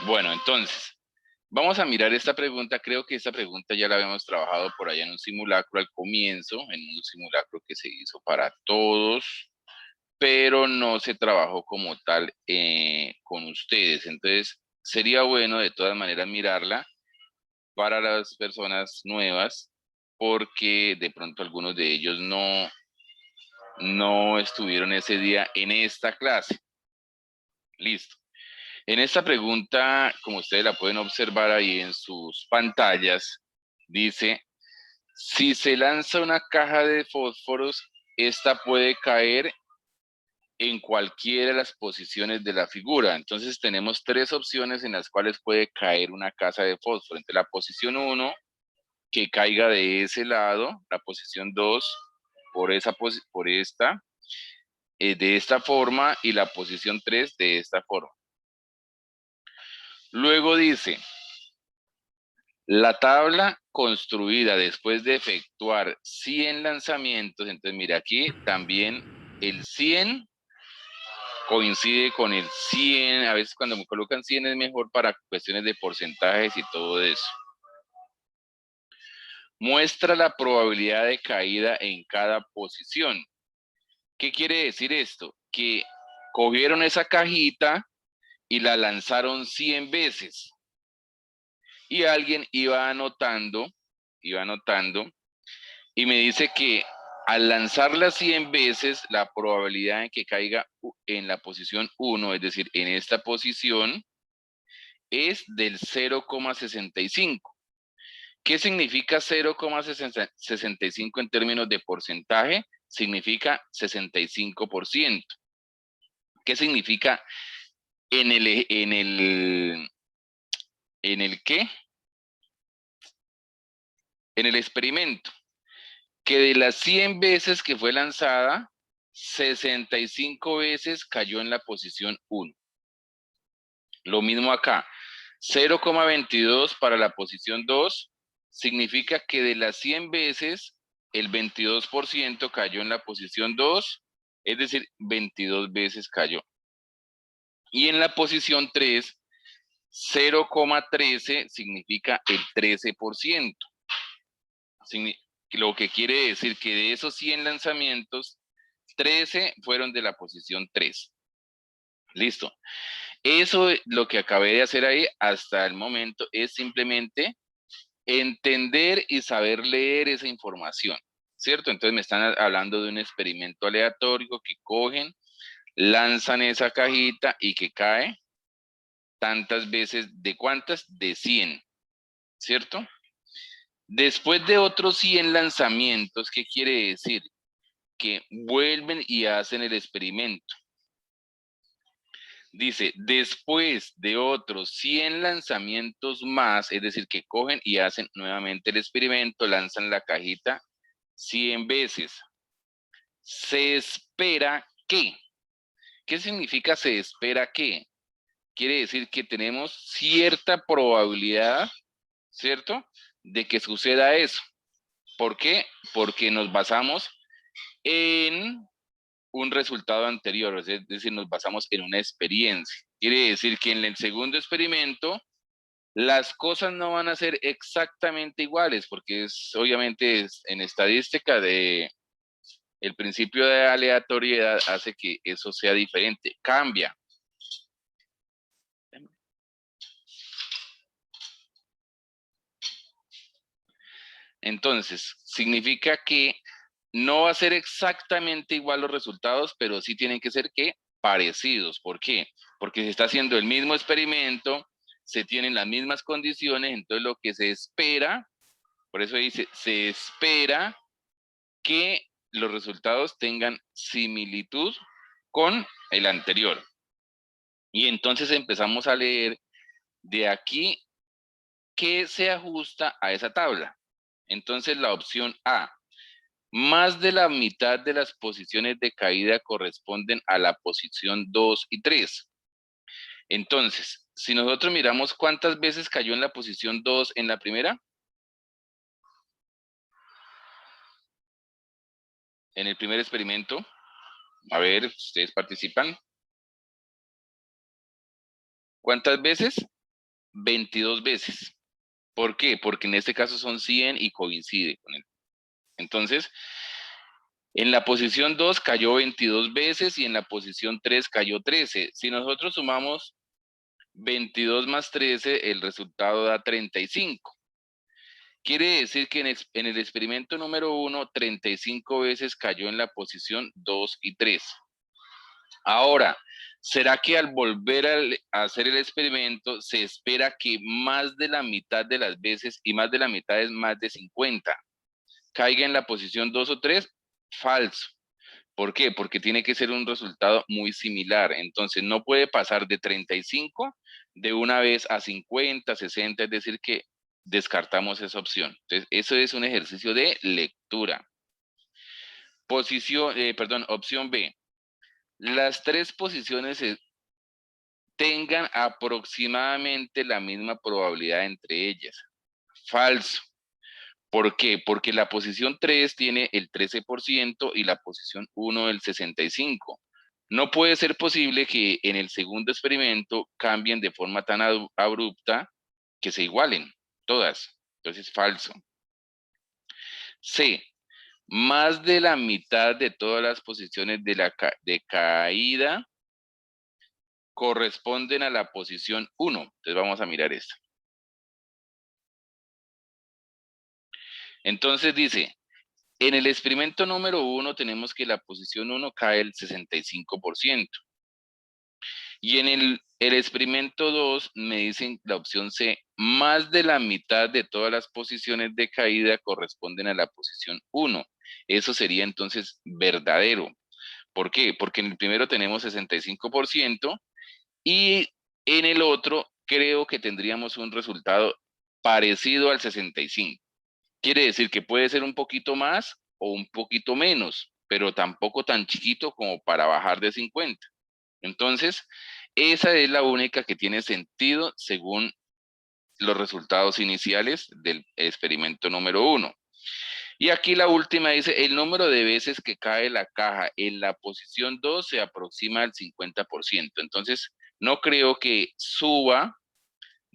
Bueno, entonces, vamos a mirar esta pregunta. Creo que esta pregunta ya la habíamos trabajado por allá en un simulacro al comienzo, en un simulacro que se hizo para todos, pero no se trabajó como tal con ustedes. Entonces, sería bueno de todas maneras mirarla para las personas nuevas, porque de pronto algunos de ellos no estuvieron ese día en esta clase. Listo. En esta pregunta, como ustedes la pueden observar ahí en sus pantallas, dice, si se lanza una caja de fósforos, esta puede caer en cualquiera de las posiciones de la figura. Entonces tenemos tres opciones en las cuales puede caer una caja de fósforo. Entre la posición 1, que caiga de ese lado, la posición 2, por esta, de esta forma, y la posición 3 de esta forma. Luego dice, la tabla construida después de efectuar 100 lanzamientos, entonces mira aquí también el 100 coincide con el 100, a veces cuando me colocan 100 es mejor para cuestiones de porcentajes y todo eso. Muestra la probabilidad de caída en cada posición. ¿Qué quiere decir esto? Que cogieron esa cajita y la lanzaron 100 veces. Y alguien iba anotando, y me dice que al lanzarla 100 veces, la probabilidad de que caiga en la posición 1, es decir, en esta posición, es del 0,65. ¿Qué significa 0,65 en términos de porcentaje? Significa 65%. ¿Qué significa en el qué? En el experimento, que de las 100 veces que fue lanzada, 65 veces cayó en la posición 1. Lo mismo acá, 0,22 para la posición 2 significa que de las 100 veces, el 22% cayó en la posición 2, es decir, 22 veces cayó. Y en la posición 3, 0,13 significa el 13%. Lo que quiere decir que de esos 100 lanzamientos, 13 fueron de la posición 3. Listo. Eso, lo que acabé de hacer ahí hasta el momento, es simplemente entender y saber leer esa información, ¿cierto? Entonces me están hablando de un experimento aleatorio que cogen, lanzan esa cajita y que cae tantas veces. ¿De cuántas? De 100, ¿cierto? Después de otros 100 lanzamientos, ¿qué quiere decir? Que vuelven y hacen el experimento. Dice, después de otros 100 lanzamientos más, es decir, que cogen y hacen nuevamente el experimento, lanzan la cajita 100 veces. Se espera que. ¿Qué significa se espera que? Quiere decir que tenemos cierta probabilidad, ¿cierto?, de que suceda eso. ¿Por qué? Porque nos basamos en un resultado anterior, es decir, nos basamos en una experiencia. Quiere decir que en el segundo experimento las cosas no van a ser exactamente iguales, porque obviamente en estadística el principio de aleatoriedad hace que eso sea diferente, cambia. Entonces, significa que no va a ser exactamente igual los resultados, pero sí tienen que ser, ¿qué?, parecidos. ¿Por qué? Porque se está haciendo el mismo experimento, se tienen las mismas condiciones, entonces lo que se espera, por eso dice, se espera que los resultados tengan similitud con el anterior. Y entonces empezamos a leer de aquí qué se ajusta a esa tabla. Entonces la opción A, más de la mitad de las posiciones de caída corresponden a la posición 2 y 3. Entonces, si nosotros miramos cuántas veces cayó en la posición 2 en la primera, en el primer experimento, A ver, ustedes participan. ¿Cuántas veces? 22 veces. ¿Por qué? Porque en este caso son 100 y coincide con él. Entonces, en la posición 2 cayó 22 veces y en la posición 3 cayó 13. Si nosotros sumamos 22 más 13, el resultado da 35. Quiere decir que en el experimento número 1, 35 veces cayó en la posición 2 y 3. Ahora, ¿será que al volver a hacer el experimento se espera que más de la mitad de las veces, y más de la mitad es más de 50, caiga en la posición 2 o 3? Falso. ¿Por qué? Porque tiene que ser un resultado muy similar. Entonces, no puede pasar de 35 de una vez a 50, 60, es decir, que descartamos esa opción. Entonces, eso es un ejercicio de lectura. Opción B. Las tres posiciones tengan aproximadamente la misma probabilidad entre ellas. Falso. ¿Por qué? Porque la posición 3 tiene el 13% y la posición 1 el 65%. No puede ser posible que en el segundo experimento cambien de forma tan abrupta que se igualen todas. Entonces, falso. C. Más de la mitad de todas las posiciones de caída corresponden a la posición 1. Entonces, vamos a mirar esto. Entonces dice, en el experimento número 1 tenemos que la posición 1 cae el 65%. Y en el experimento 2 me dicen la opción C, más de la mitad de todas las posiciones de caída corresponden a la posición 1. Eso sería entonces verdadero. ¿Por qué? Porque en el primero tenemos 65% y en el otro creo que tendríamos un resultado parecido al 65%. Quiere decir que puede ser un poquito más o un poquito menos, pero tampoco tan chiquito como para bajar de 50. Entonces, esa es la única que tiene sentido según los resultados iniciales del experimento número 1. Y aquí la última dice, el número de veces que cae la caja en la posición 2 se aproxima al 50%. Entonces, no creo que suba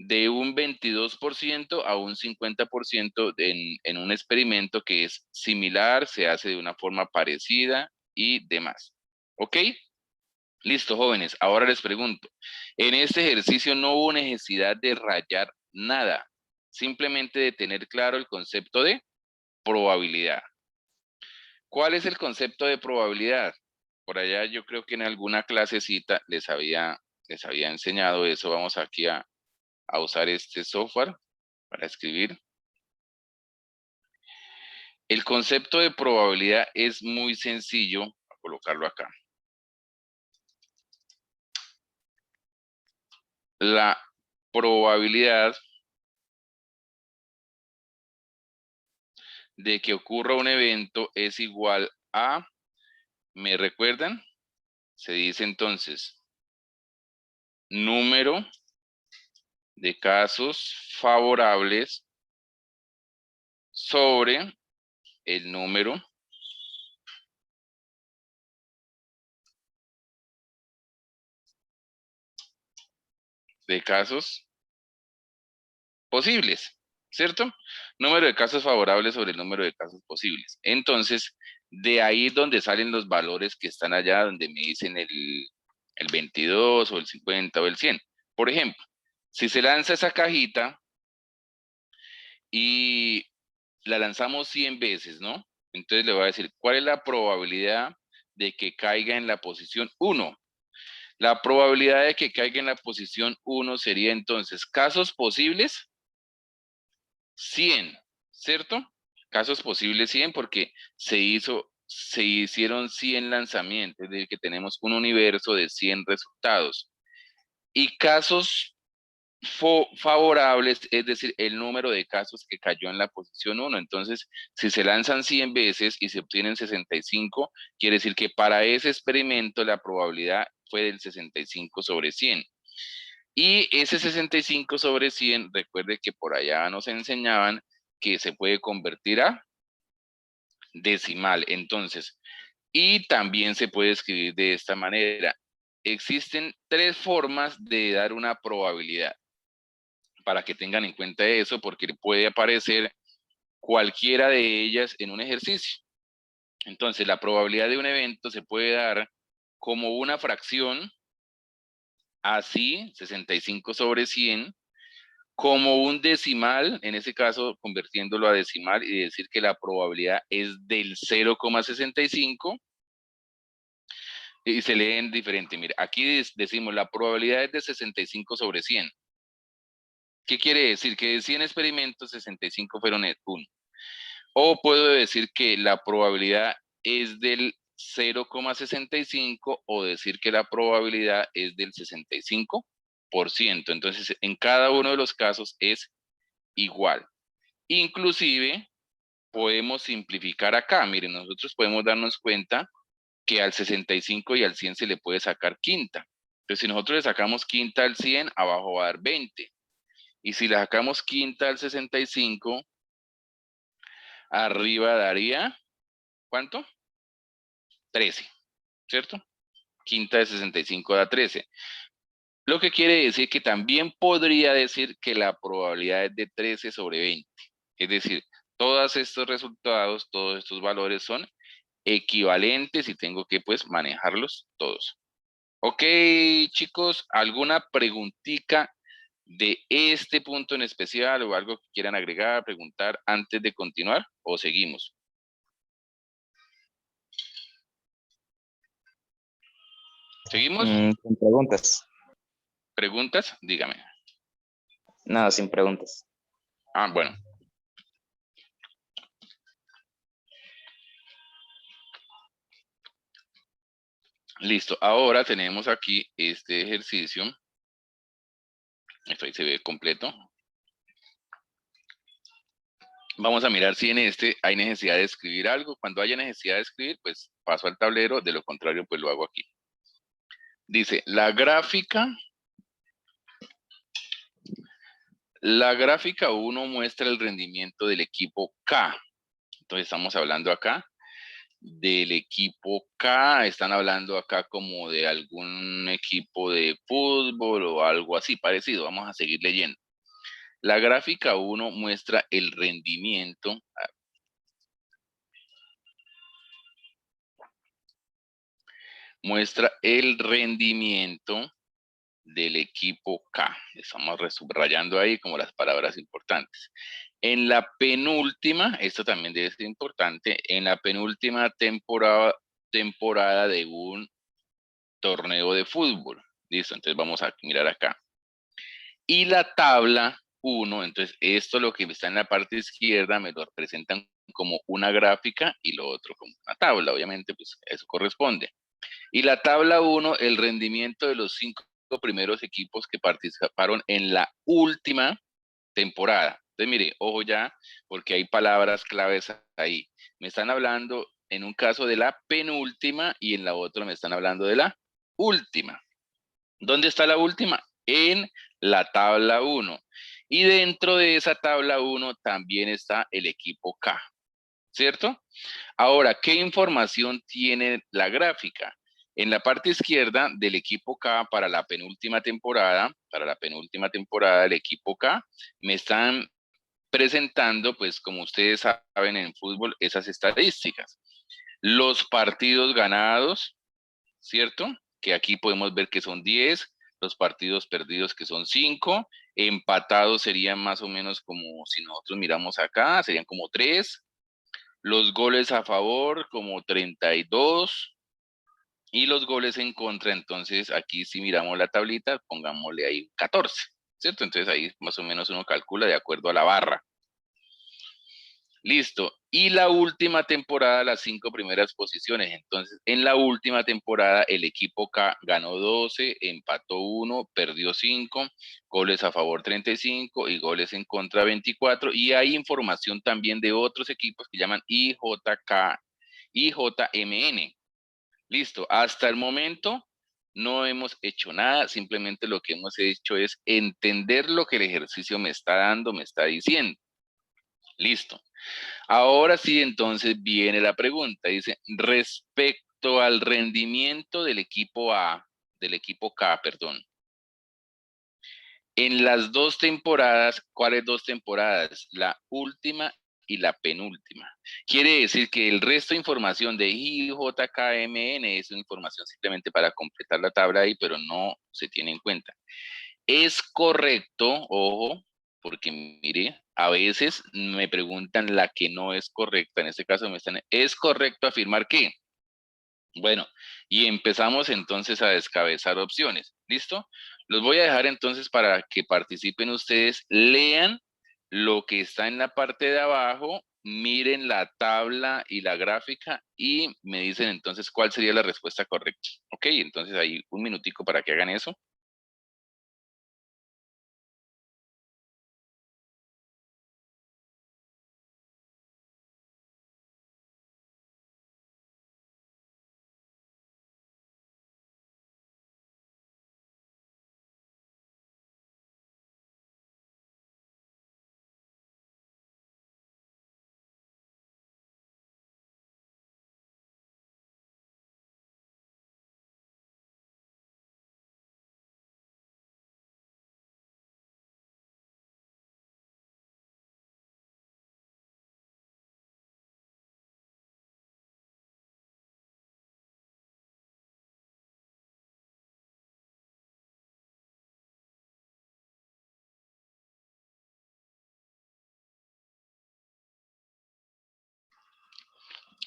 de un 22% a un 50% en un experimento que es similar, se hace de una forma parecida y demás. ¿Ok? Listo, jóvenes. Ahora les pregunto, en este ejercicio no hubo necesidad de rayar nada, simplemente de tener claro el concepto de probabilidad. ¿Cuál es el concepto de probabilidad? Por allá yo creo que en alguna clasecita les había enseñado eso. Vamos aquí a usar este software para escribir. El concepto de probabilidad es muy sencillo. Voy a colocarlo acá. La probabilidad de que ocurra un evento es igual a, ¿me recuerdan? Se dice entonces, número de casos favorables sobre el número de casos posibles, ¿cierto? Número de casos favorables sobre el número de casos posibles. Entonces, de ahí es donde salen los valores que están allá, donde me dicen el 22 o el 50 o el 100. Por ejemplo, si se lanza esa cajita y la lanzamos 100 veces, ¿no? Entonces le voy a decir, ¿cuál es la probabilidad de que caiga en la posición 1? La probabilidad de que caiga en la posición 1 sería entonces, casos posibles, 100, ¿cierto? Casos posibles 100 porque se hicieron 100 lanzamientos, es decir, que tenemos un universo de 100 resultados. Y casos favorables, es decir, el número de casos que cayó en la posición 1. Entonces, si se lanzan 100 veces y se obtienen 65, quiere decir que para ese experimento la probabilidad fue del 65 sobre 100. Y ese 65 sobre 100, recuerde que por allá nos enseñaban que se puede convertir a decimal. Entonces, Y también se puede escribir de esta manera. Existen 3 formas de dar una probabilidad, para que tengan en cuenta eso, porque puede aparecer cualquiera de ellas en un ejercicio. Entonces, la probabilidad de un evento se puede dar como una fracción, así, 65 sobre 100, como un decimal, en ese caso convirtiéndolo a decimal y decir que la probabilidad es del 0,65, y se leen diferente. Mire, aquí decimos la probabilidad es de 65 sobre 100. ¿Qué quiere decir? Que de 100 experimentos, 65 fueron 1. O puedo decir que la probabilidad es del 0,65 o decir que la probabilidad es del 65%. Entonces, en cada uno de los casos es igual. Inclusive, podemos simplificar acá. Miren, nosotros podemos darnos cuenta que al 65 y al 100 se le puede sacar quinta. Entonces, si nosotros le sacamos quinta al 100, abajo va a dar 20. Y si le sacamos quinta al 65, arriba daría, ¿cuánto? 13, ¿cierto? Quinta de 65 da 13. Lo que quiere decir que también podría decir que la probabilidad es de 13 sobre 20. Es decir, todos estos resultados, todos estos valores son equivalentes y tengo que pues manejarlos todos. Ok, chicos, ¿alguna preguntita de este punto en especial o algo que quieran agregar, preguntar antes de continuar o seguimos? ¿Seguimos? Sin preguntas. ¿Preguntas? Dígame. Nada, sin preguntas. Bueno. Listo, ahora tenemos aquí este ejercicio. Esto ahí se ve completo. Vamos a mirar si en este hay necesidad de escribir algo. Cuando haya necesidad de escribir, pues paso al tablero. De lo contrario, pues lo hago aquí. Dice, la gráfica 1 muestra el rendimiento del equipo K. Entonces estamos hablando acá del equipo K, están hablando acá como de algún equipo de fútbol o algo así parecido. Vamos a seguir leyendo. La gráfica 1 muestra el rendimiento. Muestra el rendimiento del equipo K. Estamos resubrayando ahí como las palabras importantes. En la penúltima, esto también debe ser importante, en la penúltima temporada de un torneo de fútbol. Listo, entonces vamos a mirar acá. Y la tabla 1, entonces esto lo que está en la parte izquierda me lo representan como una gráfica y lo otro como una tabla, obviamente pues eso corresponde. Y la tabla 1, el rendimiento de los 5 primeros equipos que participaron en la última temporada. Entonces, mire, ojo ya, porque hay palabras claves ahí. Me están hablando en un caso de la penúltima y en la otra me están hablando de la última. ¿Dónde está la última? En la tabla 1. Y dentro de esa tabla 1 también está el equipo K, ¿cierto? Ahora, ¿qué información tiene la gráfica? En la parte izquierda del equipo K para la penúltima temporada, el equipo K, me están presentando, pues como ustedes saben en fútbol, esas estadísticas. Los partidos ganados, ¿cierto? Que aquí podemos ver que son 10, los partidos perdidos que son 5, empatados serían más o menos como si nosotros miramos acá, serían como 3, los goles a favor como 32 y los goles en contra, entonces aquí si miramos la tablita, pongámosle ahí 14, ¿cierto? Entonces ahí más o menos uno calcula de acuerdo a la barra. Listo. Y la última temporada, las 5 primeras posiciones. Entonces, en la última temporada, el equipo K ganó 12, empató 1, perdió 5, goles a favor 35 y goles en contra 24. Y hay información también de otros equipos que llaman IJK, IJMN. Listo. Hasta el momento no hemos hecho nada, simplemente lo que hemos hecho es entender lo que el ejercicio me está dando, me está diciendo. Listo. Ahora sí, entonces viene la pregunta. Dice, respecto al rendimiento del equipo A, del equipo K, perdón. En las dos temporadas, ¿cuáles dos temporadas? La última y la penúltima. Quiere decir que el resto de información de IJKMN es una información simplemente para completar la tabla ahí, pero no se tiene en cuenta. Es correcto, ojo, porque mire, a veces me preguntan la que no es correcta, en este caso ¿es correcto afirmar que? Bueno, y empezamos entonces a descabezar opciones, ¿listo? Los voy a dejar entonces para que participen ustedes, lean lo que está en la parte de abajo, miren la tabla y la gráfica y me dicen entonces cuál sería la respuesta correcta. Ok, entonces ahí un minutico para que hagan eso.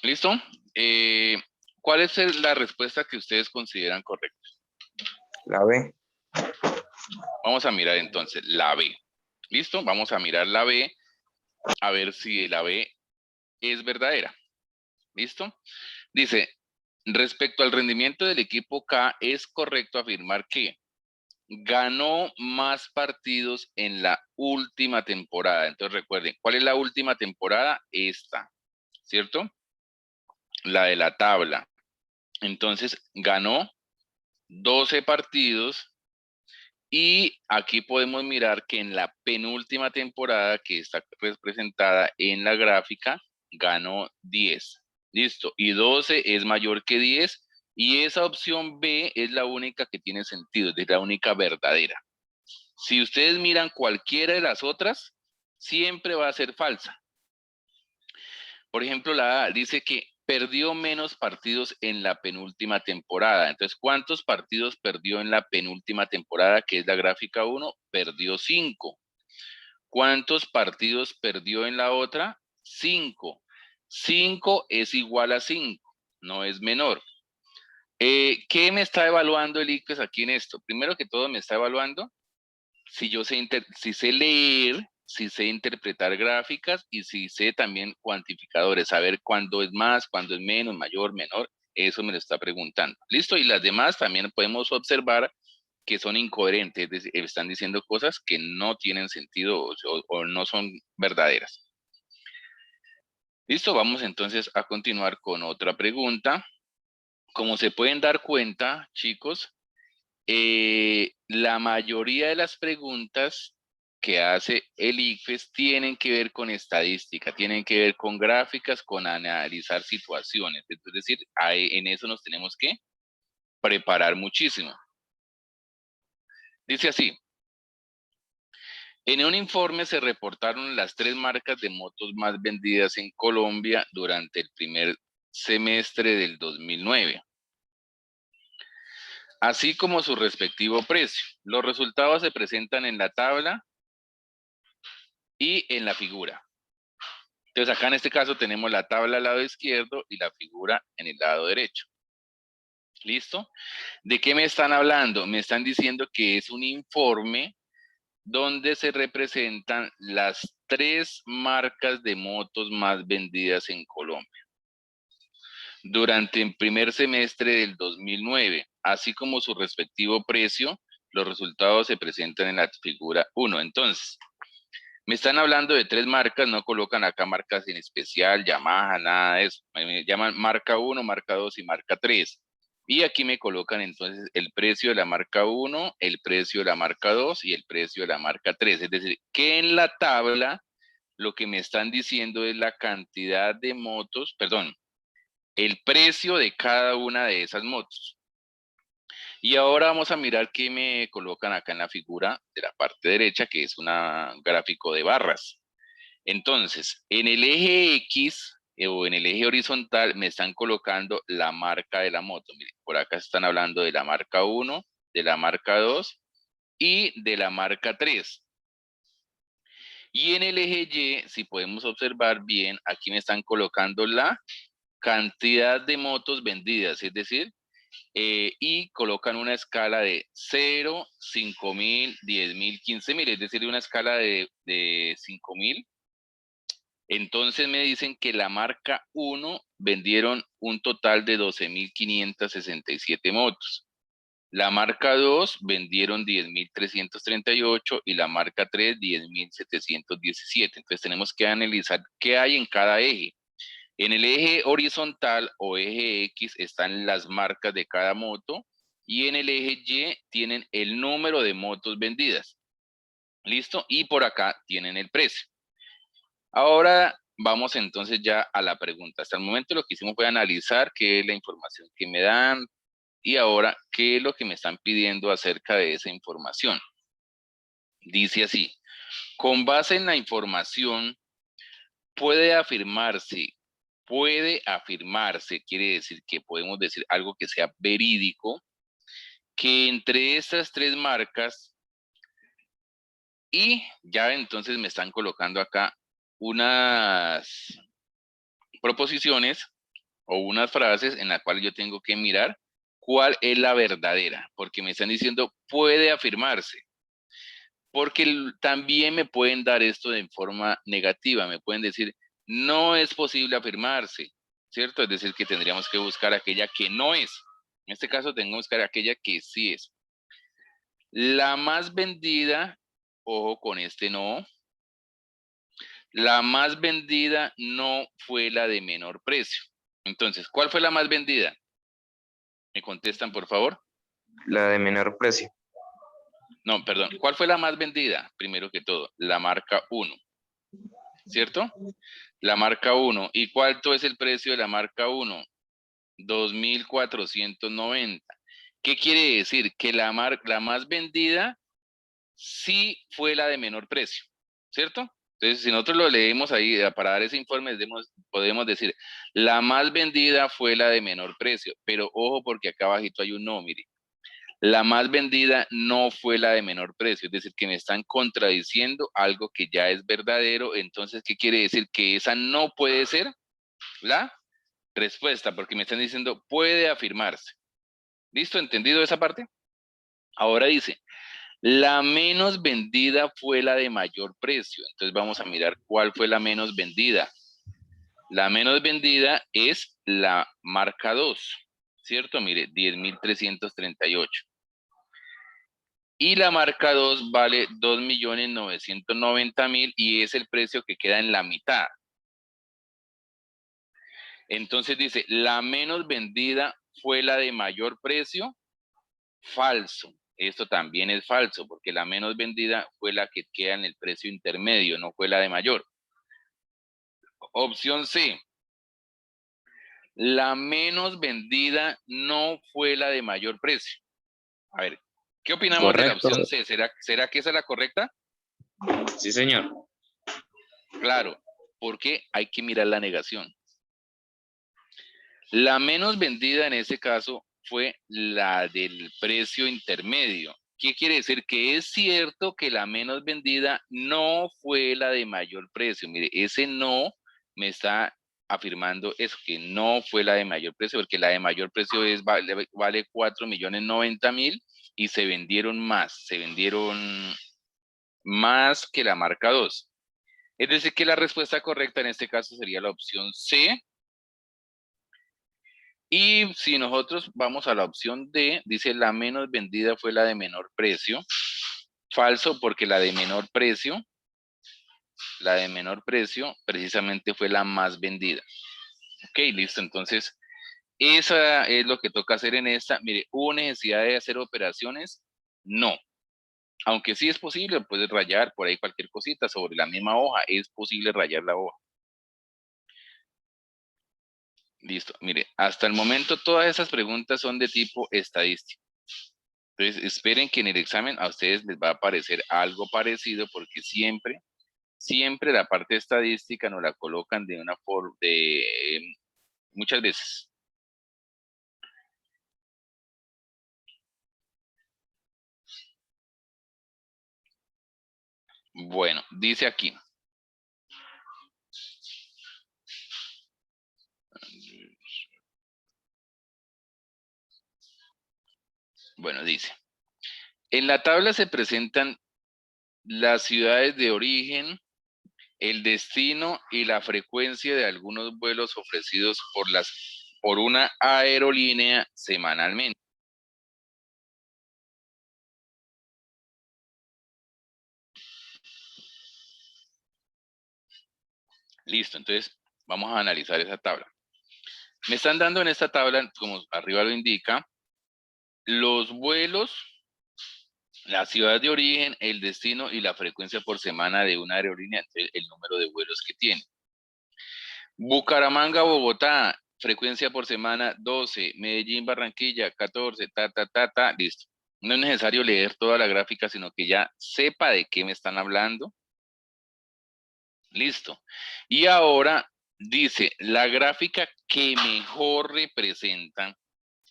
¿Listo? Eh, ¿Cuál es la respuesta que ustedes consideran correcta? La B. Vamos a mirar entonces la B. ¿Listo? Vamos a mirar la B, a ver si la B es verdadera. ¿Listo? Dice, respecto al rendimiento del equipo K, es correcto afirmar que ganó más partidos en la última temporada. Entonces recuerden, ¿cuál es la última temporada? Esta, ¿cierto? La de la tabla. Entonces ganó 12 partidos y aquí podemos mirar que en la penúltima temporada que está representada en la gráfica, ganó 10. Listo. Y 12 es mayor que 10 y esa opción B es la única que tiene sentido, es la única verdadera. Si ustedes miran cualquiera de las otras, siempre va a ser falsa. Por ejemplo, la A dice que perdió menos partidos en la penúltima temporada. Entonces, ¿cuántos partidos perdió en la penúltima temporada, que es la gráfica 1? Perdió 5. ¿Cuántos partidos perdió en la otra? 5. 5 es igual a 5, no es menor. ¿Qué me está evaluando el ICFES aquí en esto? Primero que todo me está evaluando si yo sé, si sé leer, si sé interpretar gráficas y si sé también cuantificadores, saber cuándo es más, cuándo es menos, mayor, menor, eso me lo está preguntando. ¿Listo? Y las demás también podemos observar que son incoherentes, están diciendo cosas que no tienen sentido o no son verdaderas. Listo, vamos entonces a continuar con otra pregunta. Como se pueden dar cuenta, chicos, la mayoría de las preguntas que hace el ICFES tienen que ver con estadística, tienen que ver con gráficas, con analizar situaciones. Es decir, en eso nos tenemos que preparar muchísimo. Dice así, en un informe se reportaron las 3 marcas de motos más vendidas en Colombia durante el primer semestre del 2009. Así como su respectivo precio. Los resultados se presentan en la tabla y en la figura. Entonces acá en este caso tenemos la tabla al lado izquierdo y la figura en el lado derecho. ¿Listo? ¿De qué me están hablando? Me están diciendo que es un informe donde se representan las 3 marcas de motos más vendidas en Colombia durante el primer semestre del 2009, así como su respectivo precio. Los resultados se presentan en la figura 1. Entonces, me están hablando de 3 marcas, no colocan acá marcas en especial, Yamaha, nada de eso. Me llaman marca 1, marca 2 y marca 3. Y aquí me colocan entonces el precio de la marca 1, el precio de la marca 2 y el precio de la marca 3. Es decir, que en la tabla lo que me están diciendo es la cantidad de motos, perdón, el precio de cada una de esas motos. Y ahora vamos a mirar qué me colocan acá en la figura de la parte derecha, que es un gráfico de barras. Entonces, en el eje X o en el eje horizontal me están colocando la marca de la moto. Miren, por acá están hablando de la marca 1, de la marca 2 y de la marca 3. Y en el eje Y, si podemos observar bien, aquí me están colocando la cantidad de motos vendidas, es decir, y colocan una escala de 0, 5.000, 10.000, 15.000, es decir, una escala de 5.000. Entonces me dicen que la marca 1 vendieron un total de 12.567 motos. La marca 2 vendieron 10.338 y la marca 3 10.717. Entonces tenemos que analizar qué hay en cada eje. En el eje horizontal o eje X están las marcas de cada moto y en el eje Y tienen el número de motos vendidas. ¿Listo? Y por acá tienen el precio. Ahora vamos entonces ya a la pregunta. Hasta el momento lo que hicimos fue analizar qué es la información que me dan y ahora qué es lo que me están pidiendo acerca de esa información. Dice así, con base en la información puede afirmarse, quiere decir que podemos decir algo que sea verídico, que entre estas tres marcas y ya entonces me están colocando acá unas proposiciones o unas frases en las cuales yo tengo que mirar cuál es la verdadera, porque me están diciendo puede afirmarse, porque también me pueden dar esto de forma negativa, me pueden decir no es posible afirmarse, ¿cierto? Es decir, que tendríamos que buscar aquella que no es. En este caso tengo que buscar aquella que sí es. La más vendida, ojo con este no, la más vendida no fue la de menor precio. Entonces, ¿cuál fue la más vendida? ¿Me contestan, por favor? La de menor precio. No, perdón. ¿Cuál fue la más vendida? Primero que todo, la marca 1, ¿cierto? La marca 1. ¿Y cuánto es el precio de la marca 1? 2.490. ¿Qué quiere decir? Que la más vendida sí fue la de menor precio, ¿cierto? Entonces, si nosotros lo leemos ahí para dar ese informe, podemos decir, la más vendida fue la de menor precio, pero ojo porque acá abajito hay un no, mire. La más vendida no fue la de menor precio, es decir, que me están contradiciendo algo que ya es verdadero. Entonces, ¿qué quiere decir? Que esa no puede ser la respuesta, porque me están diciendo puede afirmarse. ¿Listo? ¿Entendido esa parte? Ahora dice, la menos vendida fue la de mayor precio. Entonces vamos a mirar cuál fue la menos vendida. La menos vendida es la marca 2, ¿cierto? Mire, 10.338. Y la marca 2 vale 2.990.000 y es el precio que queda en la mitad. Entonces dice, la menos vendida fue la de mayor precio. Falso. Esto también es falso porque la menos vendida fue la que queda en el precio intermedio, no fue la de mayor. Opción C. La menos vendida no fue la de mayor precio. A ver, ¿qué opinamos de la Correcto. opción C? ¿Será que esa es la correcta? Sí, señor. Claro, porque hay que mirar la negación. La menos vendida en ese caso fue la del precio intermedio. ¿Qué quiere decir? Que es cierto que la menos vendida no fue la de mayor precio. Mire, ese no me está afirmando eso, que no fue la de mayor precio, porque la de mayor precio vale 4.090.000 y se vendieron más que la marca 2. Es decir, que la respuesta correcta en este caso sería la opción C. Y si nosotros vamos a la opción D, dice la menos vendida fue la de menor precio. Falso, porque la de menor precio precisamente fue la más vendida. Ok, listo. Entonces, esa es lo que toca hacer en esta. Mire, ¿hubo necesidad de hacer operaciones? No. Aunque sí es posible, puedes rayar por ahí cualquier cosita sobre la misma hoja, es posible rayar la hoja. Listo, mire, hasta el momento todas esas preguntas son de tipo estadístico. Entonces, esperen que en el examen a ustedes les va a aparecer algo parecido porque siempre la parte estadística nos la colocan de una forma, muchas veces. Bueno, dice aquí. Bueno, dice. En la tabla se presentan las ciudades de origen, el destino y la frecuencia de algunos vuelos ofrecidos por una aerolínea semanalmente. Listo, entonces vamos a analizar esa tabla. Me están dando en esta tabla, como arriba lo indica, los vuelos, la ciudad de origen, el destino y la frecuencia por semana de una aerolínea, entonces el número de vuelos que tiene. Bucaramanga, Bogotá, frecuencia por semana 12, Medellín, Barranquilla 14, listo. No es necesario leer toda la gráfica, sino que ya sepa de qué me están hablando. Listo. Y ahora dice, la gráfica que mejor representa,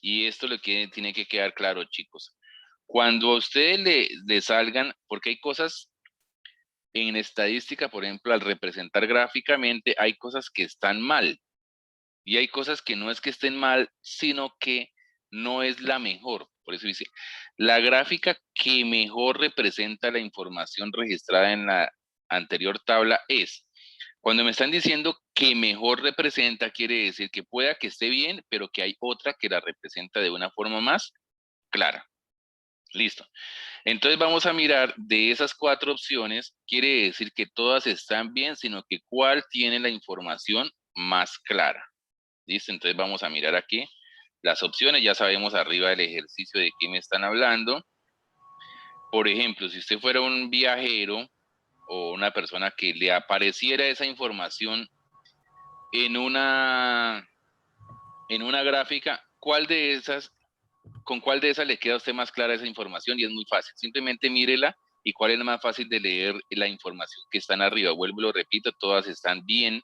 y esto tiene que quedar claro, chicos. Cuando a ustedes le salgan, porque hay cosas en estadística, por ejemplo, al representar gráficamente, hay cosas que están mal. Y hay cosas que no es que estén mal, sino que no es la mejor. Por eso dice, la gráfica que mejor representa la información registrada en la anterior tabla es, cuando me están diciendo que mejor representa, quiere decir que pueda que esté bien, pero que hay otra que la representa de una forma más clara. Listo. Entonces vamos a mirar de esas 4 opciones, quiere decir que todas están bien, sino que cuál tiene la información más clara. ¿Listo? Entonces vamos a mirar aquí las opciones. Ya sabemos arriba del ejercicio de qué me están hablando. Por ejemplo, si usted fuera un viajero o una persona que le apareciera esa información en una gráfica, ¿con cuál de esas le queda a usted más clara esa información? Y es muy fácil. Simplemente mírela y cuál es la más fácil de leer la información que están arriba. Vuelvo y lo repito, todas están bien,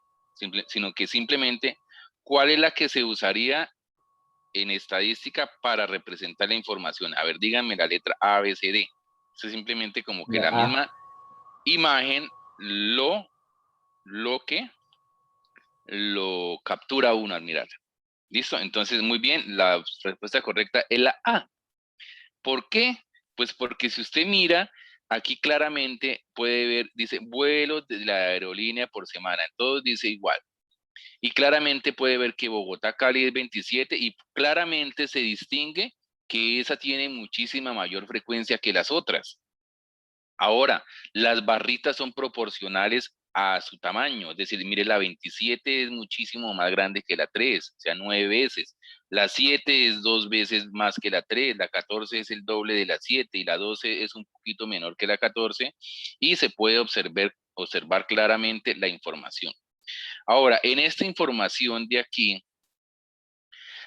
sino que simplemente, ¿cuál es la que se usaría en estadística para representar la información? A ver, díganme la letra A, B, C, D. Eso es simplemente como que la misma imagen lo captura uno al mirarla. ¿Listo? Entonces, muy bien, la respuesta correcta es la A. ¿Por qué? Pues porque si usted mira, aquí claramente puede ver, dice, vuelos de la aerolínea por semana. Todos dice igual. Y claramente puede ver que Bogotá-Cali es 27 y claramente se distingue que esa tiene muchísima mayor frecuencia que las otras. Ahora, las barritas son proporcionales a su tamaño, es decir, mire, la 27 es muchísimo más grande que la 3, o sea, 9 veces. La 7 es 2 veces más que la 3, la 14 es el doble de la 7 y la 12 es un poquito menor que la 14 y se puede observar claramente la información. Ahora, en esta información de aquí,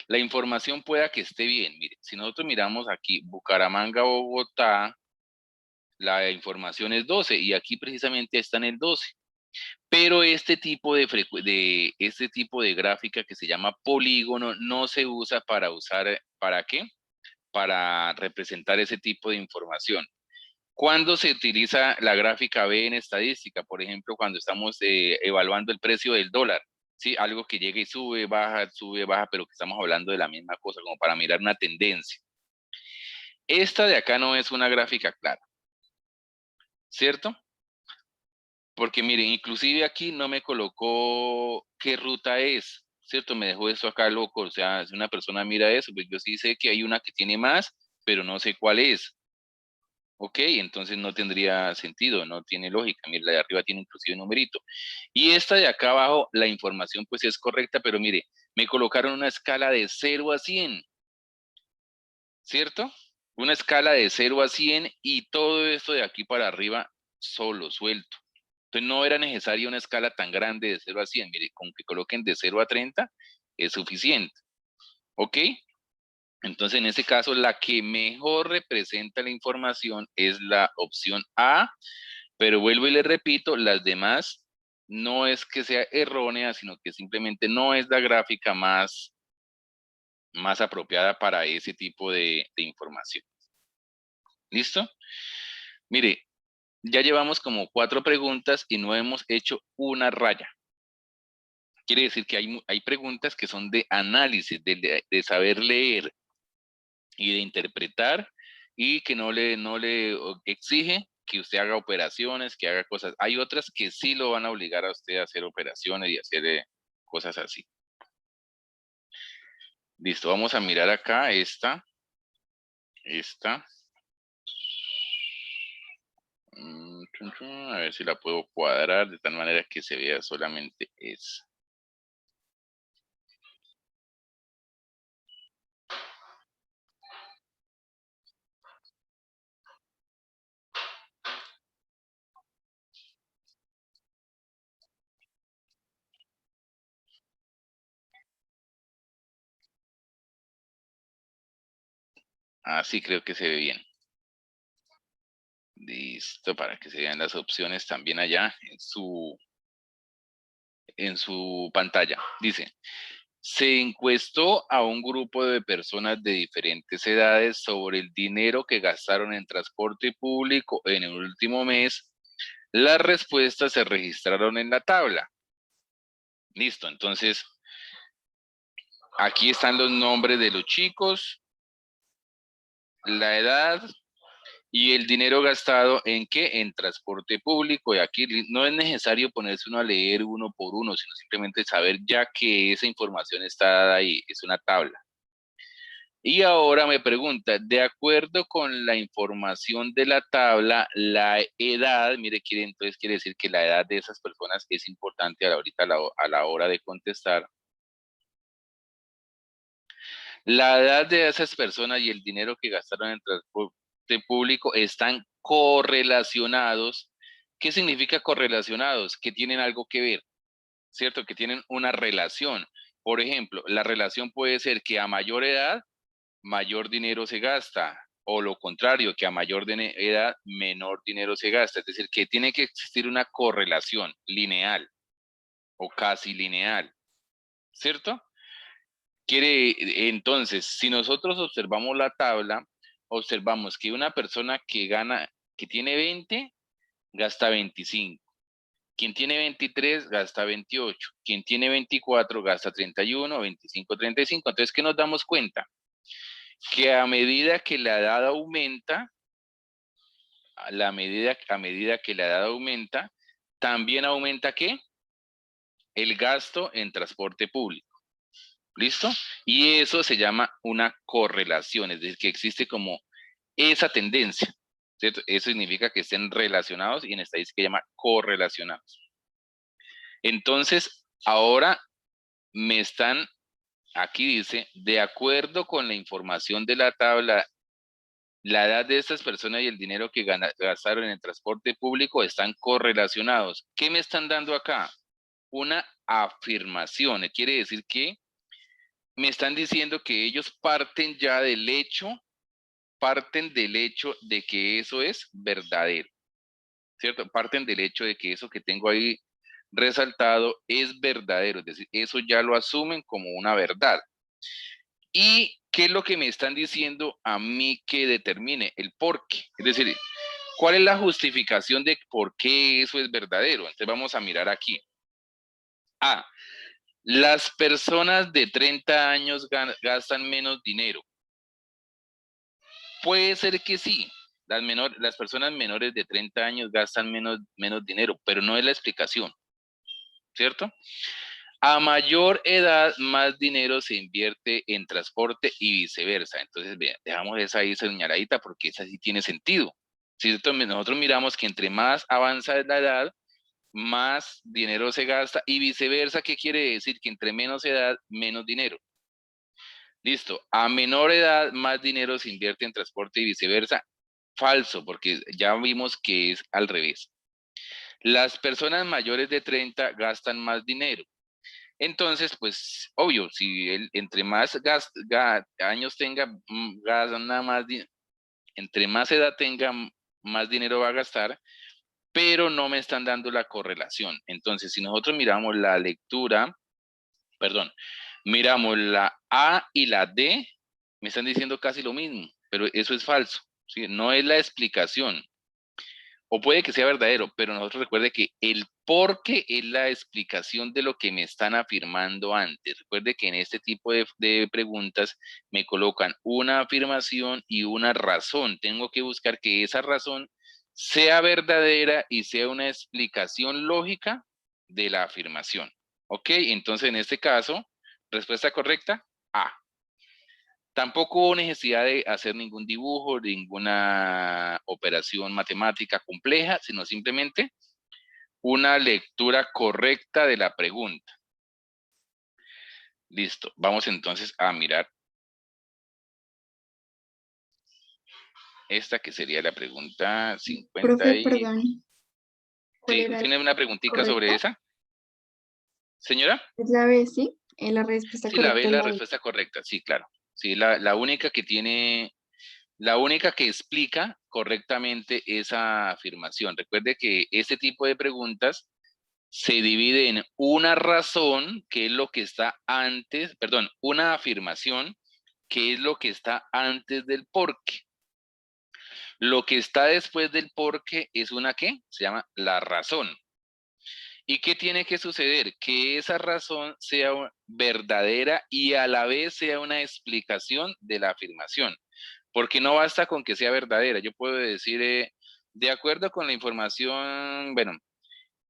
la información pueda que esté bien. Mire, si nosotros miramos aquí, Bucaramanga, Bogotá, la información es 12 y aquí precisamente está en el 12. Pero este tipo de gráfica que se llama polígono no se usa ¿para qué? Para representar ese tipo de información. ¿Cuándo se utiliza la gráfica B en estadística? Por ejemplo, cuando estamos evaluando el precio del dólar, ¿sí? Algo que llega y sube, baja, pero que estamos hablando de la misma cosa, como para mirar una tendencia. Esta de acá no es una gráfica clara, ¿cierto? Porque miren, inclusive aquí no me colocó qué ruta es, ¿cierto? Me dejó eso acá loco, o sea, si una persona mira eso, pues yo sí sé que hay una que tiene más, pero no sé cuál es. Ok, entonces no tendría sentido, no tiene lógica. Mire, la de arriba tiene inclusive un numerito. Y esta de acá abajo, la información pues es correcta, pero mire, me colocaron una escala de 0 a 100, ¿cierto? Una escala de 0 a 100 y todo esto de aquí para arriba solo, suelto. Entonces no era necesaria una escala tan grande de 0 a 100. Mire, con que coloquen de 0 a 30 es suficiente. ¿Ok? Entonces en este caso la que mejor representa la información es la opción A, pero vuelvo y le repito, las demás no es que sea errónea, sino que simplemente no es la gráfica más apropiada para ese tipo de información. ¿Listo? Mire, ya llevamos como 4 preguntas y no hemos hecho una raya. Quiere decir que hay preguntas que son de análisis, de saber leer y de interpretar, y que no le exige que usted haga operaciones, que haga cosas. Hay otras que sí lo van a obligar a usted a hacer operaciones y hacer cosas así. Listo, vamos a mirar acá esta. A ver si la puedo cuadrar de tal manera que se vea solamente esa. Así creo que se ve bien. Listo, para que se vean las opciones también allá en su pantalla. Dice, se encuestó a un grupo de personas de diferentes edades sobre el dinero que gastaron en transporte público en el último mes. Las respuestas se registraron en la tabla. Listo, entonces aquí están los nombres de los chicos, la edad y el dinero gastado en qué, en transporte público. Y aquí no es necesario ponerse uno a leer uno por uno, sino simplemente saber ya que esa información está ahí, es una tabla. Y ahora me pregunta, de acuerdo con la información de la tabla, la edad, mire, entonces quiere decir que la edad de esas personas es importante ahorita a la hora de contestar. La edad de esas personas y el dinero que gastaron en transporte público están correlacionados. ¿Qué significa correlacionados? Que tienen algo que ver, ¿cierto? Que tienen una relación. Por ejemplo, la relación puede ser que a mayor edad, mayor dinero se gasta, o lo contrario, que a mayor edad, menor dinero se gasta. Es decir, que tiene que existir una correlación lineal o casi lineal, ¿cierto? Entonces, si nosotros observamos la tabla, observamos que una persona que tiene 20, gasta 25. Quien tiene 23, gasta 28. Quien tiene 24, gasta 31, 25, 35. Entonces, ¿qué nos damos cuenta? Que a medida que la edad aumenta, a medida que la edad aumenta, también aumenta ¿qué? El gasto en transporte público. ¿Listo? Y eso se llama una correlación, es decir, que existe como esa tendencia, ¿cierto? Eso significa que estén relacionados y en estadística se llama correlacionados. Entonces, ahora aquí dice, de acuerdo con la información de la tabla, la edad de estas personas y el dinero que gastaron en el transporte público están correlacionados. ¿Qué me están dando acá? Una afirmación. Quiere decir que me están diciendo que ellos parten del hecho de que eso es verdadero, ¿cierto? Parten del hecho de que eso que tengo ahí resaltado es verdadero, es decir, eso ya lo asumen como una verdad. ¿Y qué es lo que me están diciendo a mí que determine el por qué? Es decir, ¿cuál es la justificación de por qué eso es verdadero? Entonces vamos a mirar aquí. A, las personas de 30 años gastan menos dinero. Puede ser que sí, las personas menores de 30 años gastan menos dinero, pero no es la explicación, ¿cierto? A mayor edad, más dinero se invierte en transporte y viceversa. Entonces, vean, dejamos esa ahí señaladita porque esa sí tiene sentido. ¿Cierto? Nosotros miramos que entre más avanza la edad, más dinero se gasta y viceversa. ¿Qué quiere decir? Que entre menos edad, menos dinero. Listo. A menor edad, más dinero se invierte en transporte y viceversa. Falso, porque ya vimos que es al revés. Las personas mayores de 30 gastan más dinero. Entonces, pues, obvio, si él entre más años tenga, gana más, entre más edad tenga, más dinero va a gastar, pero no me están dando la correlación. Entonces, si nosotros miramos la lectura, perdón, miramos la A y la D, me están diciendo casi lo mismo, pero eso es falso, ¿sí? No es la explicación. O puede que sea verdadero, pero nosotros recuerde que el por qué es la explicación de lo que me están afirmando antes. Recuerde que en este tipo de preguntas me colocan una afirmación y una razón. Tengo que buscar que esa razón sea verdadera y sea una explicación lógica de la afirmación. ¿Ok? Entonces, en este caso, respuesta correcta, A. Tampoco hubo necesidad de hacer ningún dibujo, ninguna operación matemática compleja, sino simplemente una lectura correcta de la pregunta. Listo, vamos entonces a mirar esta que sería la pregunta 50 Profe, y... perdón, ¿cuál ¿Sí? era la ¿Tiene una preguntita sobre correcta? esa? Señora, Es la B, ¿sí? La respuesta sí, la B correcta es es la la B. respuesta correcta, sí, claro. Sí, la única que tiene, la única que explica correctamente esa afirmación. Recuerde que este tipo de preguntas se divide en una razón, que es lo que está antes, perdón, una afirmación, que es lo que está antes del porqué. Lo que está después del porqué es una ¿qué? Se llama la razón. ¿Y qué tiene que suceder? Que esa razón sea verdadera y a la vez sea una explicación de la afirmación. Porque no basta con que sea verdadera. Yo puedo decir, de acuerdo con la información, bueno,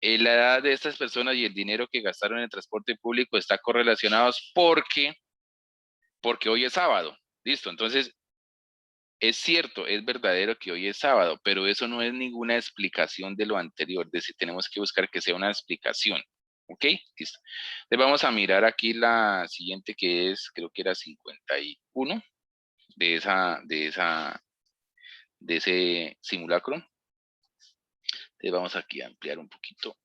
la edad de estas personas y el dinero que gastaron en el transporte público está correlacionados porque hoy es sábado. Listo, entonces es cierto, es verdadero que hoy es sábado, pero eso no es ninguna explicación de lo anterior. Es decir, tenemos que buscar que sea una explicación. ¿Ok? Listo. Entonces vamos a mirar aquí la siguiente que es, creo que era 51 de ese simulacro. Entonces vamos aquí a ampliar un poquito,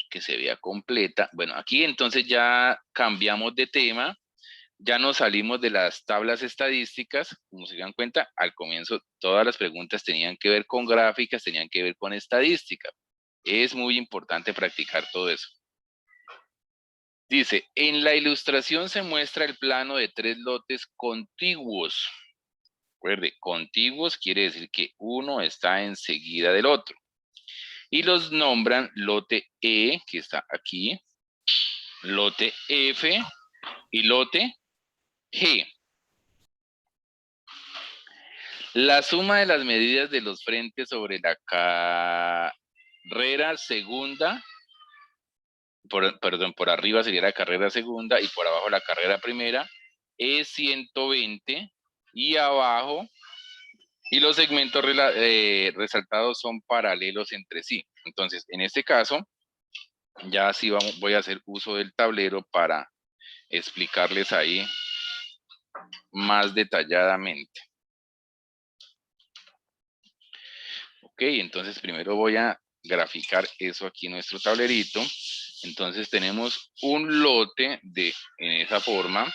que se vea completa. Bueno, aquí entonces ya cambiamos de tema, ya nos salimos de las tablas estadísticas. Como se dan cuenta, al comienzo todas las preguntas tenían que ver con gráficas, tenían que ver con estadística. Es muy importante practicar todo eso. Dice, en la ilustración se muestra el plano de 3 lotes contiguos. Recuerde, contiguos quiere decir que uno está enseguida del otro. Y los nombran lote E, que está aquí, lote F y lote G. La suma de las medidas de los frentes sobre la carrera segunda, perdón, por arriba sería la carrera segunda y por abajo la carrera primera, es 120 y abajo, y los segmentos resaltados son paralelos entre sí. Entonces, en este caso, ya sí voy a hacer uso del tablero para explicarles ahí más detalladamente. Ok, entonces primero voy a graficar eso aquí en nuestro tablerito. Entonces tenemos un lote en esa forma.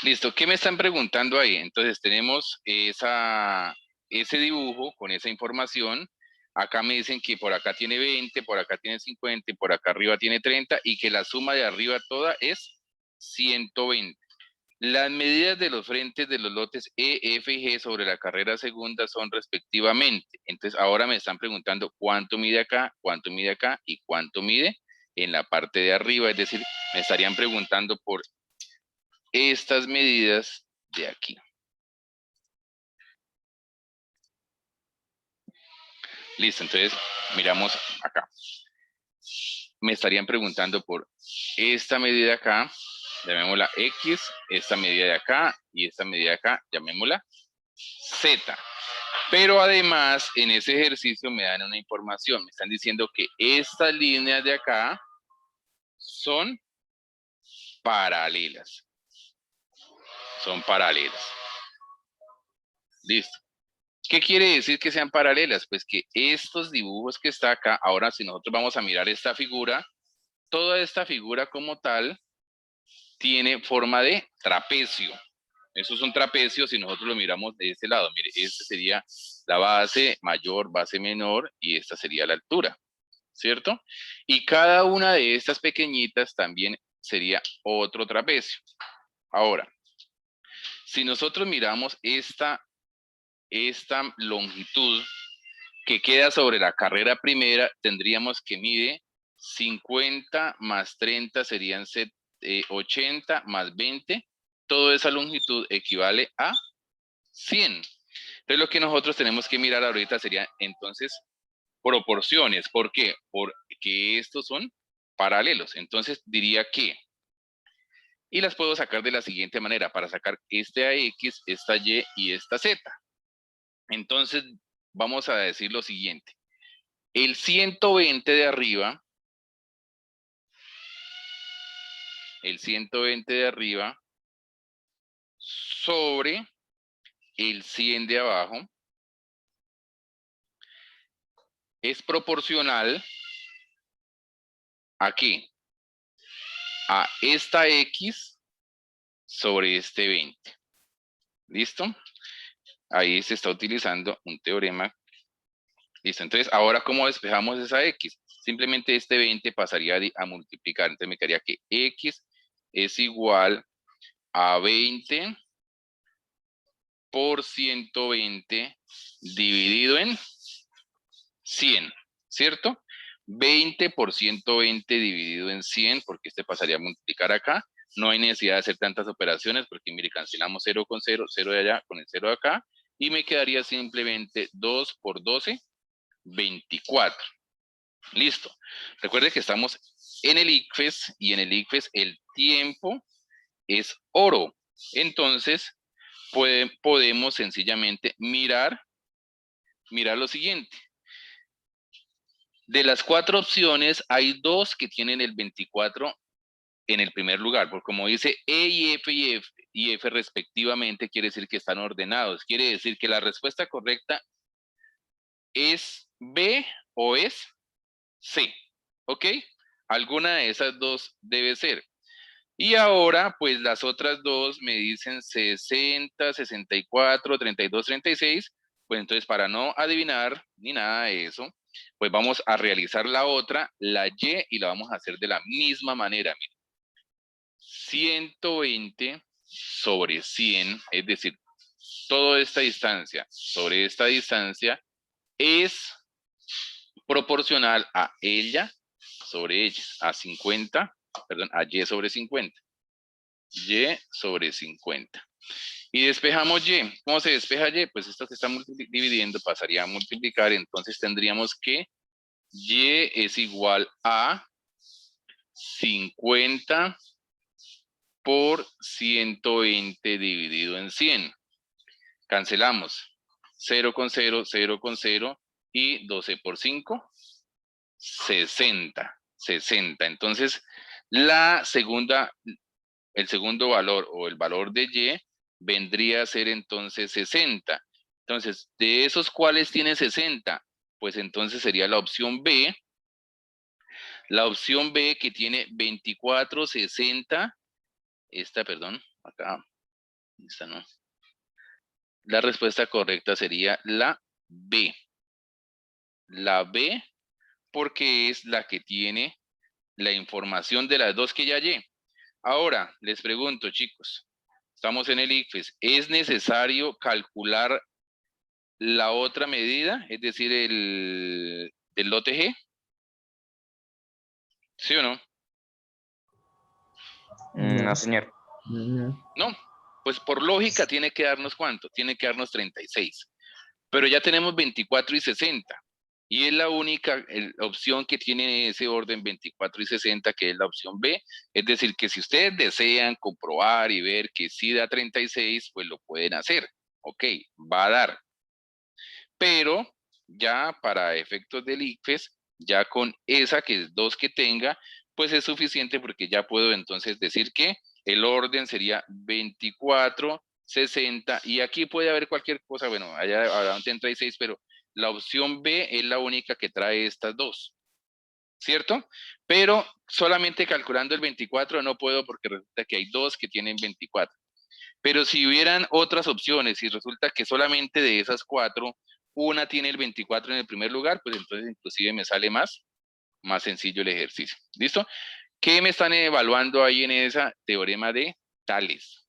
Listo, ¿qué me están preguntando ahí? Entonces tenemos ese dibujo con esa información. acá me dicen que por acá tiene 20, por acá tiene 50 y por acá arriba tiene 30 y que la suma de arriba toda es 120. Las medidas de los frentes de los lotes E, F y G sobre la carrera segunda son respectivamente. Entonces ahora me están preguntando cuánto mide acá y cuánto mide en la parte de arriba. Es decir, me estarían preguntando por estas medidas de aquí. Listo, entonces miramos acá. Me estarían preguntando por esta medida acá, llamémosla X, esta medida de acá y esta medida de acá, llamémosla Z. Pero además, en ese ejercicio me dan una información, me están diciendo que estas líneas de acá son paralelas. Son paralelas. Listo. ¿Qué quiere decir que sean paralelas? Pues que estos dibujos que está acá, ahora si nosotros vamos a mirar esta figura, toda esta figura como tal tiene forma de trapecio. Eso es un trapecio si nosotros lo miramos de este lado. Mire, este sería la base mayor, base menor y esta sería la altura, ¿cierto? Y cada una de estas pequeñitas también sería otro trapecio. Ahora, si nosotros miramos esta longitud que queda sobre la carrera primera, tendríamos que mide 50 más 30 serían 80 más 20. Toda esa longitud equivale a 100. Entonces lo que nosotros tenemos que mirar ahorita sería entonces proporciones. ¿Por qué? Porque estos son paralelos. Entonces diría que, y las puedo sacar de la siguiente manera, para sacar este AX, esta Y y esta Z. Entonces vamos a decir lo siguiente. El 120 de arriba, sobre el 100 de abajo es proporcional ¿a qué? A esta X sobre este 20. ¿Listo? Ahí se está utilizando un teorema. Listo, entonces ahora ¿cómo despejamos esa X? Simplemente este 20 pasaría a multiplicar. Entonces me quedaría que X es igual a 20 por 120 dividido en 100, ¿cierto? 20 por 120 dividido en 100, porque este pasaría a multiplicar acá. No hay necesidad de hacer tantas operaciones, porque mire, cancelamos 0 con 0, 0 de allá con el 0 de acá, y me quedaría simplemente 2 por 12, 24. Listo. Recuerde que estamos en el ICFES, y en el ICFES el tiempo es oro. Entonces, podemos sencillamente mirar lo siguiente. De las 4 opciones, hay 2 que tienen el 24 en el primer lugar, porque como dice E y F respectivamente, quiere decir que están ordenados. Quiere decir que la respuesta correcta es B o es C, ¿ok? Alguna de esas dos debe ser. Y ahora, pues las otras dos me dicen 60, 64, 32, 36. Pues entonces, para no adivinar ni nada de eso, pues vamos a realizar la otra, la Y, y la vamos a hacer de la misma manera. Mire. 120 sobre 100, es decir, toda esta distancia sobre esta distancia es proporcional a ella sobre ella, a 50, perdón, a Y sobre 50. Y sobre 50. Y despejamos Y. ¿Cómo se despeja Y? Pues esto que está dividiendo pasaría a multiplicar, entonces tendríamos que Y es igual a 50 por 120 dividido en 100. Cancelamos. 0 con 0, 0 con 0 y 12 por 5, 60. 60. Entonces, el segundo valor o el valor de Y vendría a ser entonces 60. Entonces, de esos cuales tiene 60, pues entonces sería la opción B. La opción B que tiene 24, 60, esta, perdón, acá, esta no. La respuesta correcta sería la B. la B, porque es la que tiene la información de las dos que ya hallé. Ahora, les pregunto, chicos, estamos en el ICFES, ¿es necesario calcular la otra medida, es decir, el lote G? ¿Sí o no? No, señor. No, pues por lógica tiene que darnos ¿cuánto? Tiene que darnos 36. Pero ya tenemos 24 y 60. Y es la única opción que tiene ese orden 24 y 60, que es la opción B. Es decir, que si ustedes desean comprobar y ver que sí da 36, pues lo pueden hacer. Ok, va a dar. Pero ya para efectos del ICFES, ya con esa que es 2 que tenga, pues es suficiente porque ya puedo entonces decir que el orden sería 24, 60, y aquí puede haber cualquier cosa, bueno, allá habrá un 36, pero la opción B es la única que trae estas dos, ¿cierto? Pero solamente calculando el 24 no puedo porque resulta que hay dos que tienen 24. Pero si hubieran otras opciones y resulta que solamente de esas 4, una tiene el 24 en el primer lugar, pues entonces inclusive me sale más sencillo el ejercicio. ¿Listo? ¿Qué me están evaluando ahí en esa teorema de Tales?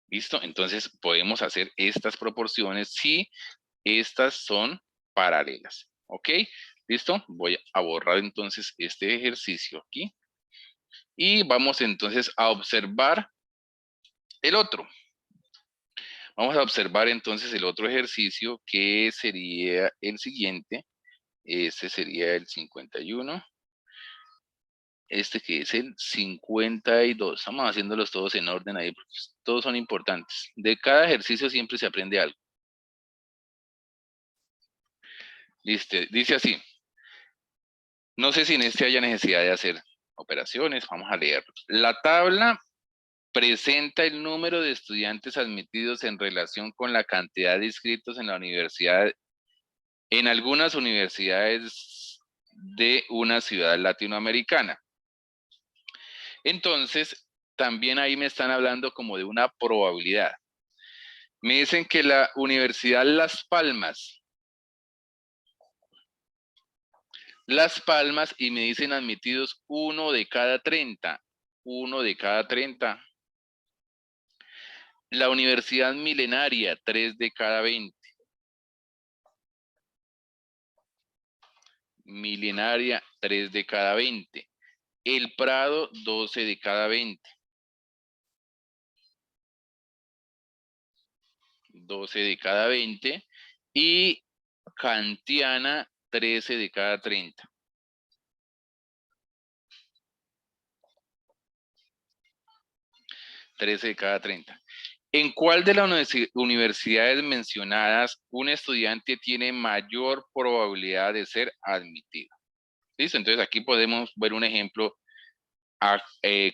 ¿Listo? Entonces podemos hacer estas proporciones si estas son paralelas. ¿Ok? ¿Listo? Voy a borrar entonces este ejercicio aquí. Y vamos entonces a observar el otro. Vamos a observar entonces el otro ejercicio, que sería el siguiente. Este sería el 51. Este que es el 52. Estamos haciéndolos todos en orden ahí, porque todos son importantes. De cada ejercicio siempre se aprende algo. Listo, dice así. No sé si en este haya necesidad de hacer operaciones. Vamos a leerlo. La tabla presenta el número de estudiantes admitidos en relación con la cantidad de inscritos en la universidad, en algunas universidades de una ciudad latinoamericana. Entonces, también ahí me están hablando como de una probabilidad. Me dicen que la Universidad Las Palmas, y me dicen admitidos 1 de cada 30. 1 de cada 30. La Universidad Milenaria, 3 de cada 20. Milenaria, 3 de cada 20. El Prado, 12 de cada 20. 12 de cada 20. Y Kantiana, 13 de cada 30. 13 de cada 30. ¿En cuál de las universidades mencionadas un estudiante tiene mayor probabilidad de ser admitido? ¿Listo? Entonces aquí podemos ver un ejemplo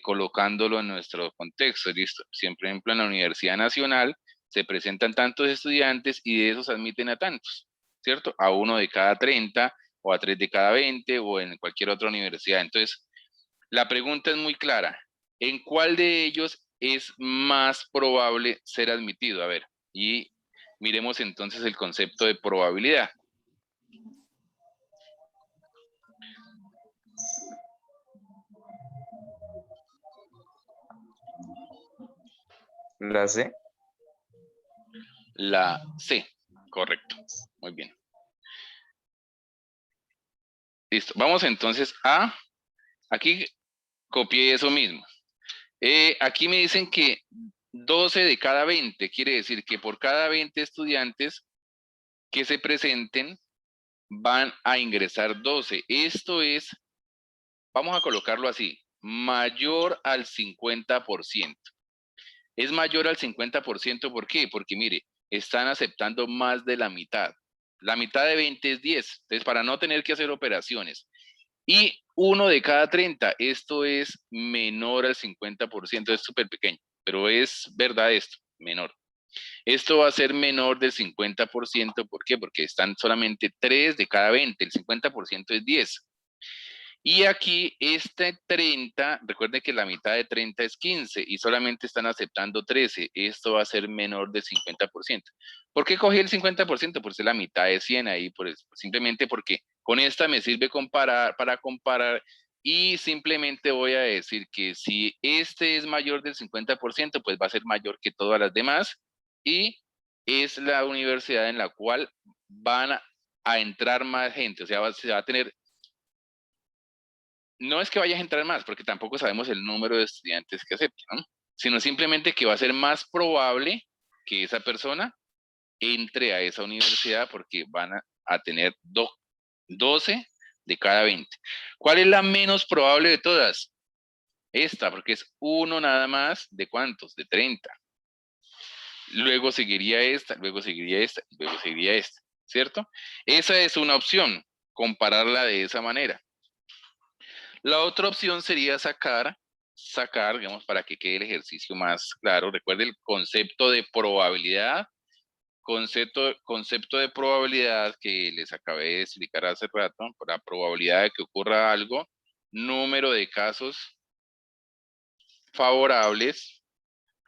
colocándolo en nuestro contexto. ¿Listo? Siempre, por ejemplo, en la Universidad Nacional se presentan tantos estudiantes y de esos admiten a tantos, ¿cierto? A 1 de cada 30 o a 3 de cada 20 o en cualquier otra universidad. Entonces, la pregunta es muy clara. ¿En cuál de ellos es más probable ser admitido? A ver, y miremos entonces el concepto de probabilidad. La C. La C, correcto. Muy bien. Listo. Vamos entonces a... Aquí copié eso mismo. Aquí me dicen que 12 de cada 20, quiere decir que por cada 20 estudiantes que se presenten, van a ingresar 12. Esto es, vamos a colocarlo así, mayor al 50%. Es mayor al 50%, ¿por qué? Porque mire, están aceptando más de la mitad. La mitad de 20 es 10. Entonces, para no tener que hacer operaciones. Y 1 de cada 30, esto es menor al 50%, es súper pequeño, pero es verdad esto, menor. Esto va a ser menor del 50%, ¿por qué? Porque están solamente 3 de cada 20, el 50% es 10. Y aquí este 30, recuerden que la mitad de 30 es 15 y solamente están aceptando 13. Esto va a ser menor del 50%. ¿Por qué cogí el 50%? Pues es la mitad de 100 ahí, por eso. Simplemente porque con esta me sirve para comparar y simplemente voy a decir que si este es mayor del 50%, pues va a ser mayor que todas las demás y es la universidad en la cual van a entrar más gente, o sea, se va a tener, no es que vaya a entrar más, porque tampoco sabemos el número de estudiantes que acepten, ¿no? Sino simplemente que va a ser más probable que esa persona entre a esa universidad porque van a tener 12 de cada 20. ¿Cuál es la menos probable de todas? Esta, porque es uno nada más de ¿cuántos? De 30. Luego seguiría esta, luego seguiría esta, luego seguiría esta, ¿cierto? Esa es una opción, compararla de esa manera. La otra opción sería sacar, digamos, para que quede el ejercicio más claro. Recuerde el concepto de probabilidad, concepto de probabilidad que les acabé de explicar hace rato, la probabilidad de que ocurra algo, número de casos favorables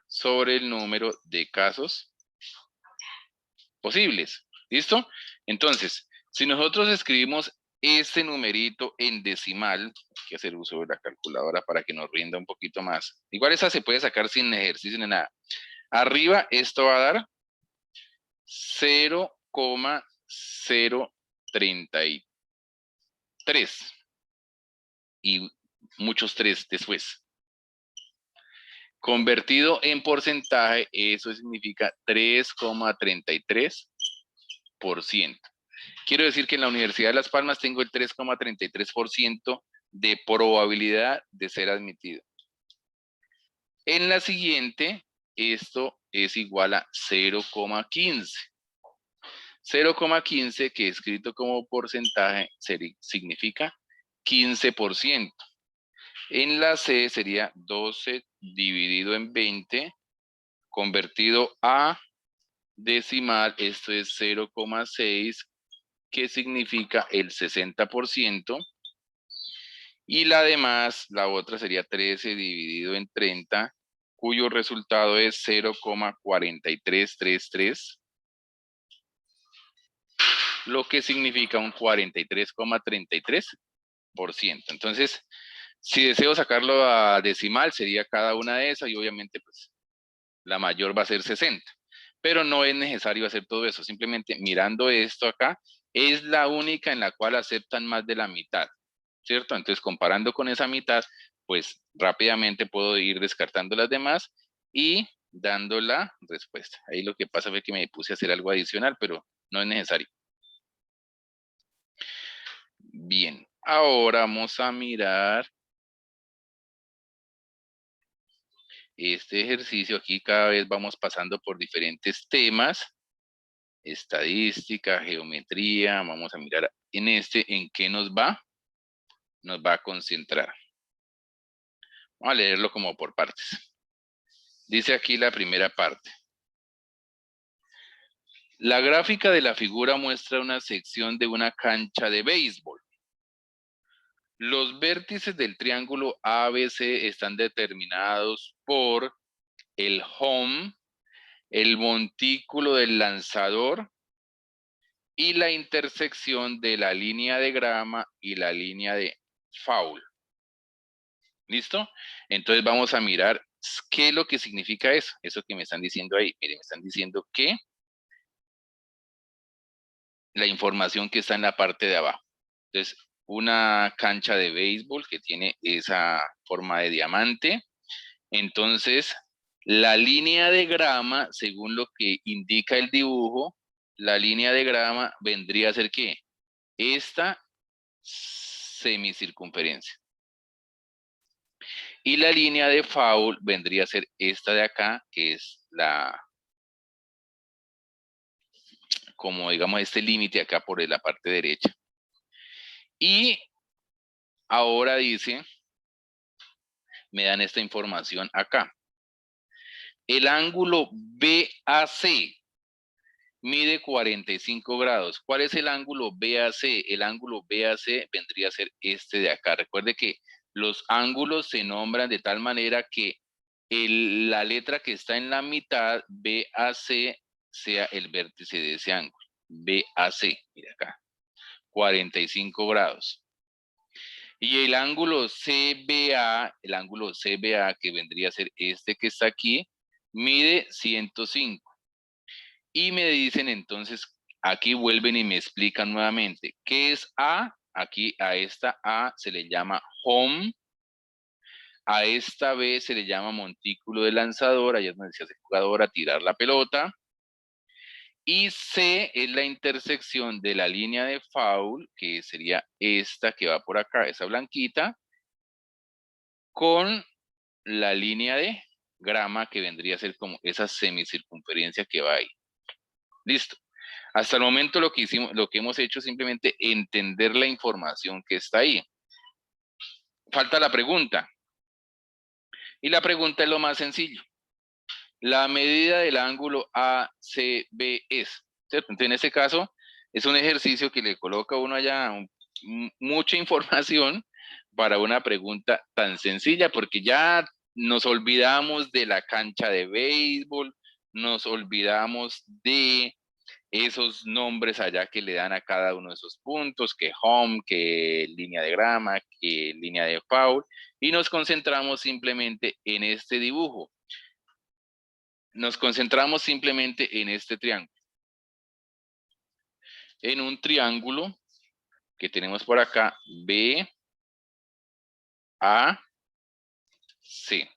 sobre el número de casos posibles. ¿Listo? Entonces, si nosotros escribimos este numerito en decimal, hay que hacer uso de la calculadora para que nos rinda un poquito más. Igual esa se puede sacar sin ejercicio ni nada. Arriba esto va a dar 0,033 y muchos 3 después. Convertido en porcentaje, eso significa 3,33%. Quiero decir que en la Universidad de Las Palmas tengo el 3,33% de probabilidad de ser admitido. En la siguiente, esto es igual a 0,15. 0,15 que escrito como porcentaje significa 15%. En la C sería 12 dividido en 20, convertido a decimal, esto es 0,6, que significa el 60%. Y la demás, la otra sería 13 dividido en 30, cuyo resultado es 0,4333, lo que significa un 43,33%. Entonces, si deseo sacarlo a decimal, sería cada una de esas y obviamente pues la mayor va a ser 60. Pero no es necesario hacer todo eso, simplemente mirando esto acá, es la única en la cual aceptan más de la mitad, ¿cierto? Entonces, comparando con esa mitad, pues rápidamente puedo ir descartando las demás y dando la respuesta. Ahí lo que pasa fue que me puse a hacer algo adicional, pero no es necesario. Bien, ahora vamos a mirar este ejercicio. Aquí cada vez vamos pasando por diferentes temas, estadística, geometría. Vamos a mirar en este en qué nos va a concentrar. Vamos a leerlo como por partes. Dice aquí la primera parte. La gráfica de la figura muestra una sección de una cancha de béisbol. Los vértices del triángulo ABC están determinados por el home, el montículo del lanzador y la intersección de la línea de grama y la línea de foul. ¿Listo? Entonces vamos a mirar qué es lo que significa eso. Eso que me están diciendo ahí. Miren, me están diciendo que la información que está en la parte de abajo. Entonces, una cancha de béisbol que tiene esa forma de diamante. Entonces, la línea de grama, según lo que indica el dibujo, la línea de grama vendría a ser ¿qué? Esta semicircunferencia. Y la línea de foul vendría a ser esta de acá, que es la, como digamos, este límite acá por la parte derecha. Y ahora dice, me dan esta información acá. El ángulo BAC mide 45 grados. ¿Cuál es el ángulo BAC? El ángulo BAC vendría a ser este de acá. Recuerde que los ángulos se nombran de tal manera que la letra que está en la mitad, BAC, sea el vértice de ese ángulo. BAC, mira acá, 45 grados. Y el ángulo CBA, que vendría a ser este que está aquí, mide 105. Y me dicen entonces, aquí vuelven y me explican nuevamente, ¿qué es A? Aquí a esta A se le llama home, a esta B se le llama montículo de lanzador, allá es donde se hace jugador a tirar la pelota. Y C es la intersección de la línea de foul, que sería esta que va por acá, esa blanquita, con la línea de grama, que vendría a ser como esa semicircunferencia que va ahí. Listo. Hasta el momento lo que hemos hecho es simplemente entender la información que está ahí. Falta la pregunta. Y la pregunta es lo más sencillo. La medida del ángulo ACB es, ¿cierto? Entonces, en este caso, es un ejercicio que le coloca a uno allá mucha información para una pregunta tan sencilla, porque ya nos olvidamos de la cancha de béisbol, nos olvidamos de esos nombres allá que le dan a cada uno de esos puntos, que home, que línea de grama, que línea de foul, y nos concentramos simplemente en este dibujo. Nos concentramos simplemente en este triángulo. En un triángulo que tenemos por acá, B, A, C.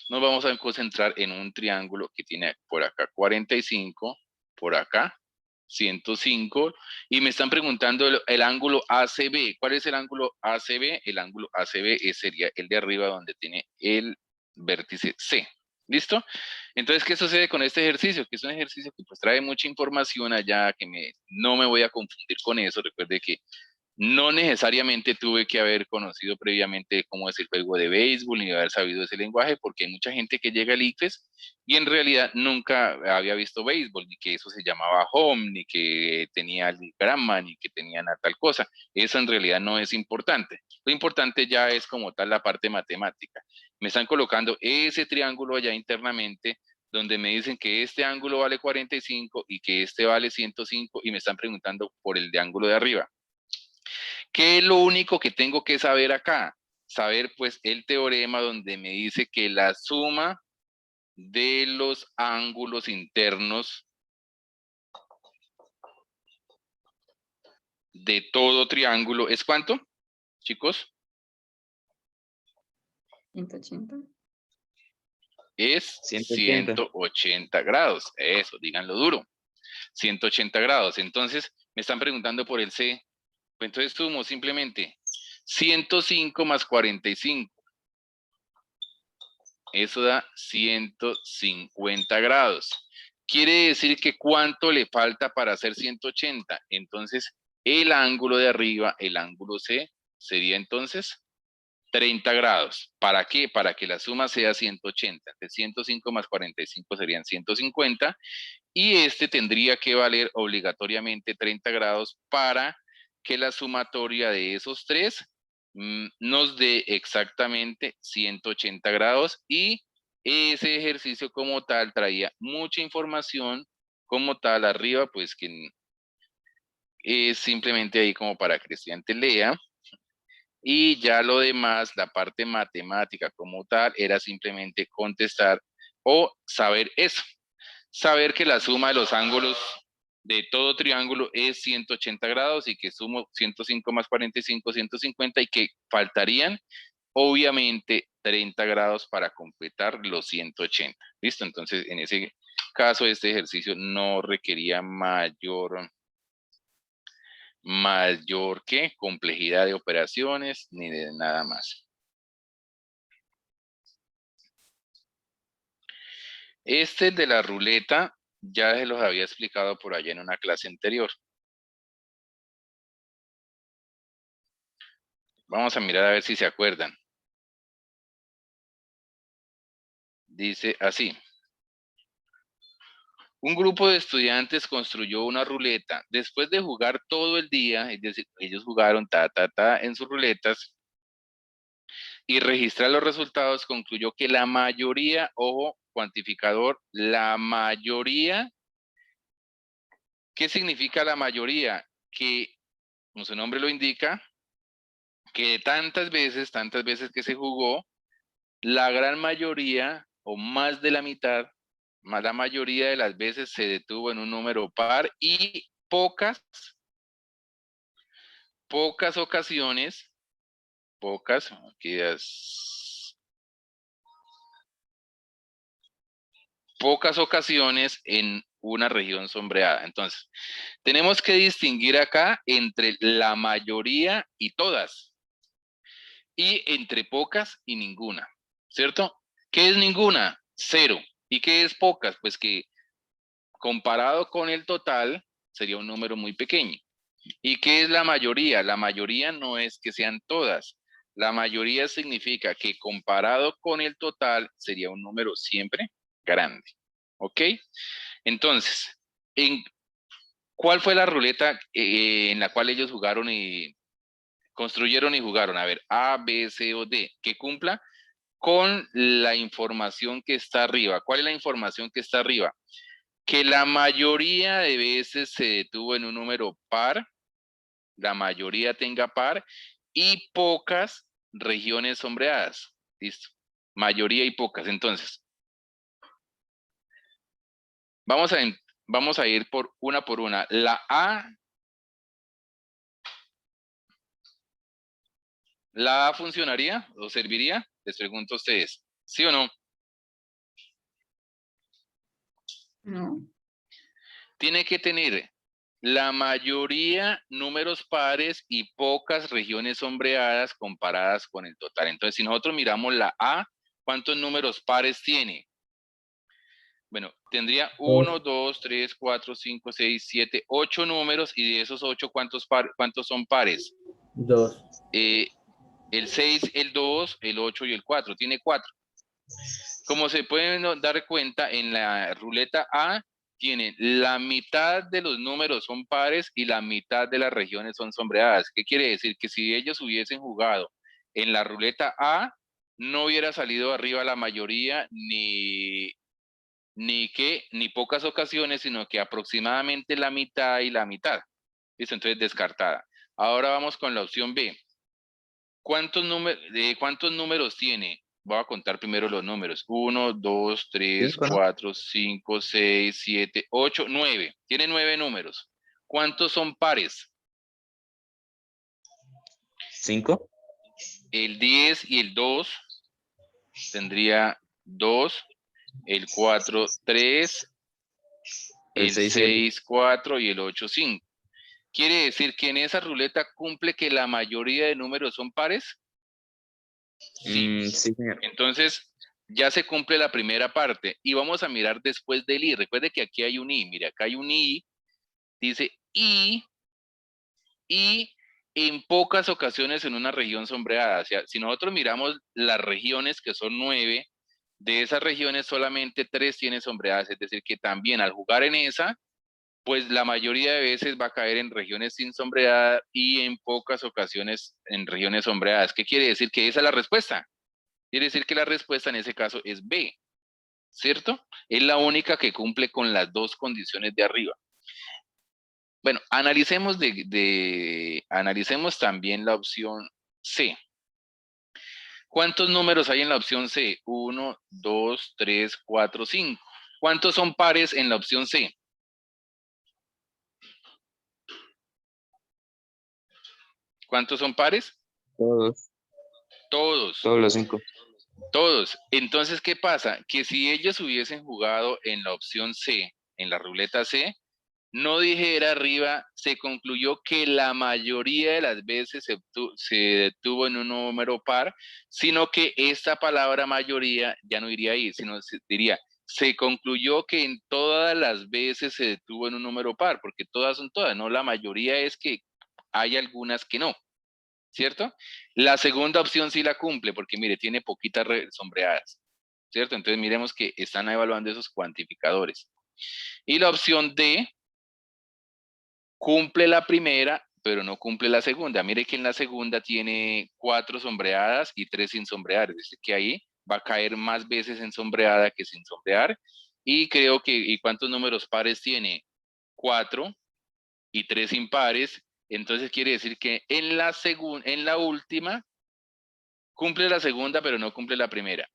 Nos vamos a concentrar en un triángulo que tiene por acá 45, por acá 105, y me están preguntando el ángulo ACB. ¿Cuál es el ángulo ACB? El ángulo ACB sería el de arriba donde tiene el vértice C. ¿Listo? Entonces, ¿qué sucede con este ejercicio? Que es un ejercicio que pues trae mucha información allá, que no me voy a confundir con eso. Recuerde que no necesariamente tuve que haber conocido previamente cómo es el juego de béisbol ni haber sabido ese lenguaje, porque hay mucha gente que llega al ICFES y en realidad nunca había visto béisbol, ni que eso se llamaba home, ni que tenía grama, ni que tenía tal cosa. Eso en realidad no es importante. Lo importante ya es como tal la parte matemática. Me están colocando ese triángulo allá internamente, donde me dicen que este ángulo vale 45 y que este vale 105, y me están preguntando por el de ángulo de arriba. ¿Qué es lo único que tengo que saber acá? Saber pues el teorema donde me dice que la suma de los ángulos internos de todo triángulo es ¿cuánto, chicos? 180. Es 180. 180 grados. Eso, díganlo duro. 180 grados. Entonces, me están preguntando por el C. Pues entonces sumo simplemente 105 más 45. Eso da 150 grados. Quiere decir que ¿cuánto le falta para hacer 180? Entonces, el ángulo de arriba, el ángulo C, sería entonces 30 grados. ¿Para qué? Para que la suma sea 180. De 105 más 45 serían 150. Y este tendría que valer obligatoriamente 30 grados para que la sumatoria de esos tres nos dé exactamente 180 grados, y ese ejercicio como tal traía mucha información como tal arriba, pues que es simplemente ahí como para que el estudiante lea, y ya lo demás, la parte matemática como tal, era simplemente contestar o saber eso, saber que la suma de los ángulos de todo triángulo es 180 grados y que sumo 105 más 45, 150, y que faltarían obviamente 30 grados para completar los 180. ¿Listo? Entonces, en ese caso, este ejercicio no requería mayor ¿qué? Complejidad de operaciones ni de nada más. Este de la ruleta ya se los había explicado por allá en una clase anterior. Vamos a mirar a ver si se acuerdan. Dice así. Un grupo de estudiantes construyó una ruleta. Después de jugar todo el día, es decir, ellos jugaron en sus ruletas y registrar los resultados, concluyó que la mayoría, ojo, cuantificador, la mayoría, ¿qué significa la mayoría? Que, como su nombre lo indica, que de tantas veces que se jugó, la gran mayoría o más de la mitad, más la mayoría de las veces se detuvo en un número par y pocas ocasiones, pocas ocasiones en una región sombreada. Entonces, tenemos que distinguir acá entre la mayoría y todas, y entre pocas y ninguna, ¿cierto? ¿Qué es ninguna? Cero. ¿Y qué es pocas? Pues que comparado con el total sería un número muy pequeño. ¿Y qué es la mayoría? La mayoría no es que sean todas. La mayoría significa que comparado con el total sería un número siempre grande. ¿Ok? Entonces, ¿cuál fue la ruleta en la cual ellos jugaron y construyeron y jugaron? A ver, A, B, C o D. Que cumpla con la información que está arriba. ¿Cuál es la información que está arriba? Que la mayoría de veces se detuvo en un número par, la mayoría tenga par, y pocas regiones sombreadas. Listo. Mayoría y pocas. Entonces, vamos a ir por una. La A funcionaría o serviría? Les pregunto a ustedes. ¿Sí o no? No. Tiene que tener la mayoría números pares y pocas regiones sombreadas comparadas con el total. Entonces, si nosotros miramos la A, ¿cuántos números pares tiene? Bueno, tendría 1, 2, 3, 4, 5, 6, 7, 8 números, y de esos 8, ¿cuántos son pares? 2. El 6, el 2, el 8 y el 4. Tiene 4. Como se pueden dar cuenta, en la ruleta A tiene la mitad de los números son pares y la mitad de las regiones son sombreadas. ¿Qué quiere decir? Que si ellos hubiesen jugado en la ruleta A, no hubiera salido arriba la mayoría ni pocas ocasiones, sino que aproximadamente la mitad y la mitad. ¿Listo? Entonces descartada. Ahora vamos con la opción B. ¿Cuántos números tiene? Voy a contar primero los números. 1, 2, 3, 5, ¿no? 4, 5, 6, 7, 8, 9. Tiene 9 números. ¿Cuántos son pares? 5. El 10 y el 2 tendría 2, el 4, 3, El el 6 y el 6, 4 y el 8, 5. ¿Quiere decir que en esa ruleta cumple que la mayoría de números son pares? Sí. Sí, señor. Entonces, ya se cumple la primera parte y vamos a mirar después del i. Recuerde que aquí hay un i. Mire, acá hay un i. Dice y en pocas ocasiones en una región sombreada. O sea, si nosotros miramos las regiones, que son 9, de esas regiones solamente 3 tienen sombreadas. Es decir, que también al jugar en esa, pues la mayoría de veces va a caer en regiones sin sombreada y en pocas ocasiones en regiones sombreadas. ¿Qué quiere decir? Que esa es la respuesta. Quiere decir que la respuesta en ese caso es B, ¿cierto? Es la única que cumple con las dos condiciones de arriba. Bueno, analicemos también la opción C. ¿Cuántos números hay en la opción C? 1, 2, 3, 4, 5. ¿Cuántos son pares en la opción C? ¿Cuántos son pares? Todos. Todos. Todos los 5. Todos. Entonces, ¿qué pasa? Que si ellos hubiesen jugado en la opción C, en la ruleta C, no dijera arriba, se concluyó que la mayoría de las veces se detuvo en un número par, sino que esta palabra mayoría ya no iría ahí, sino diría, se concluyó que en todas las veces se detuvo en un número par, porque todas son todas, ¿no? La mayoría es que hay algunas que no, ¿cierto? La segunda opción sí la cumple, porque mire, tiene poquitas sombreadas, ¿cierto? Entonces miremos que están evaluando esos cuantificadores. Y la opción D cumple la primera, pero no cumple la segunda. Mire que en la segunda tiene 4 sombreadas y 3 sin sombrear. Es decir, que ahí va a caer más veces en sombreada que sin sombrear. Y creo que, ¿y cuántos números pares tiene? 4 y 3 impares. Entonces quiere decir que en la última cumple la segunda, pero no cumple la primera.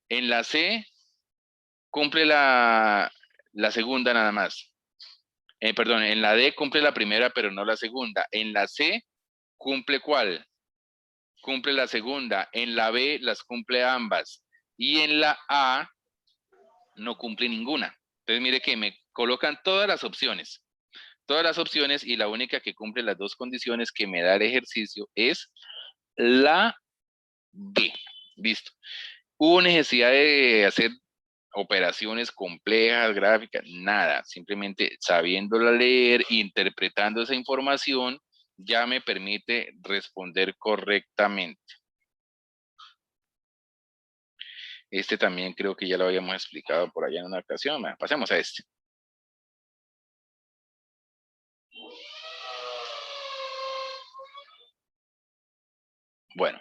En la C cumple la segunda nada más. Perdón, en la D cumple la primera, pero no la segunda. En la C cumple ¿cuál? Cumple la segunda. En la B las cumple ambas. Y en la A no cumple ninguna. Entonces mire que me colocan todas las opciones. Todas las opciones y la única que cumple las dos condiciones que me da el ejercicio es la D. Listo. Hubo necesidad de hacer operaciones complejas, gráficas, nada. Simplemente sabiéndola leer, interpretando esa información, ya me permite responder correctamente. Este también creo que ya lo habíamos explicado por allá en una ocasión. Bueno, pasemos a este. Bueno,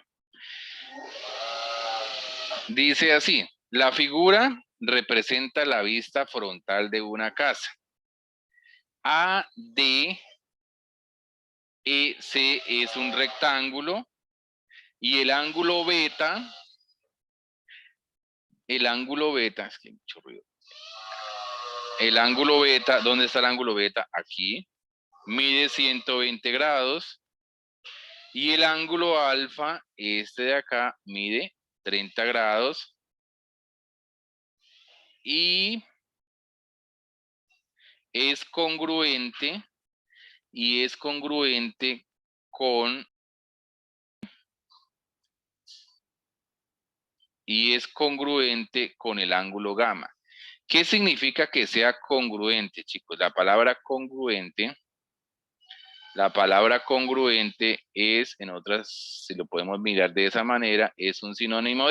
dice así, la figura representa la vista frontal de una casa. ADEC es un rectángulo y el ángulo beta, es que hay mucho ruido. El ángulo beta, ¿dónde está el ángulo beta? Aquí, mide 120 grados y el ángulo alfa, este de acá, mide 30 grados y es congruente con el ángulo gamma. ¿Qué significa que sea congruente, chicos? La palabra congruente es, en otras, si lo podemos mirar de esa manera, es un sinónimo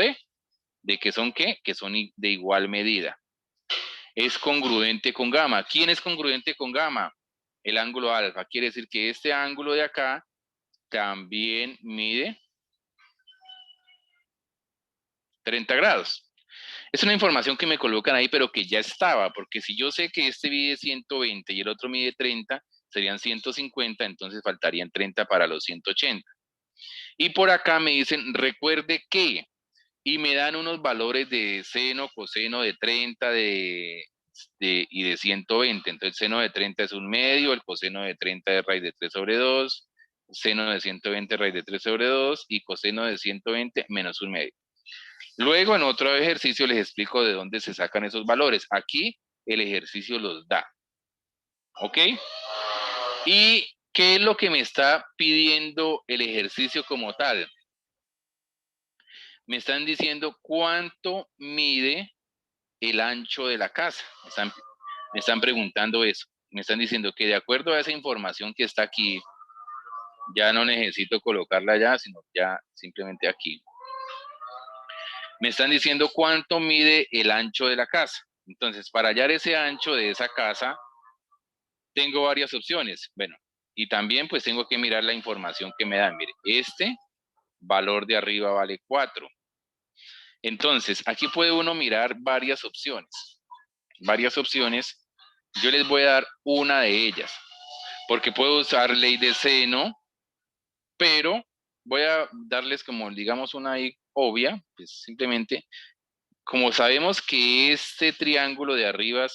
¿de qué son qué? Que son de igual medida. Es congruente con gamma. ¿Quién es congruente con gamma? El ángulo alfa. Quiere decir que este ángulo de acá también mide 30 grados. Es una información que me colocan ahí, pero que ya estaba, porque si yo sé que este mide 120 y el otro mide 30, serían 150, entonces faltarían 30 para los 180. Y por acá me dicen, recuerde que, y me dan unos valores de seno, coseno de 30 y de 120. Entonces, seno de 30 es 1/2, el coseno de 30 es raíz de 3 sobre 2, seno de 120 raíz de 3 sobre 2 y coseno de 120 menos 1/2. Luego en otro ejercicio les explico de dónde se sacan esos valores. Aquí el ejercicio los da. ¿Ok? ¿Y qué es lo que me está pidiendo el ejercicio como tal? Me están diciendo cuánto mide el ancho de la casa. Me están preguntando eso. Me están diciendo que de acuerdo a esa información que está aquí, ya no necesito colocarla allá, sino ya simplemente aquí. Me están diciendo cuánto mide el ancho de la casa. Entonces, para hallar ese ancho de esa casa, tengo varias opciones. Bueno, y también pues tengo que mirar la información que me dan. Mire, este valor de arriba vale 4. Entonces, aquí puede uno mirar varias opciones. Yo les voy a dar una de ellas, porque puedo usar ley de seno, pero voy a darles como, digamos, una ahí obvia, pues simplemente, como sabemos que este triángulo de arriba,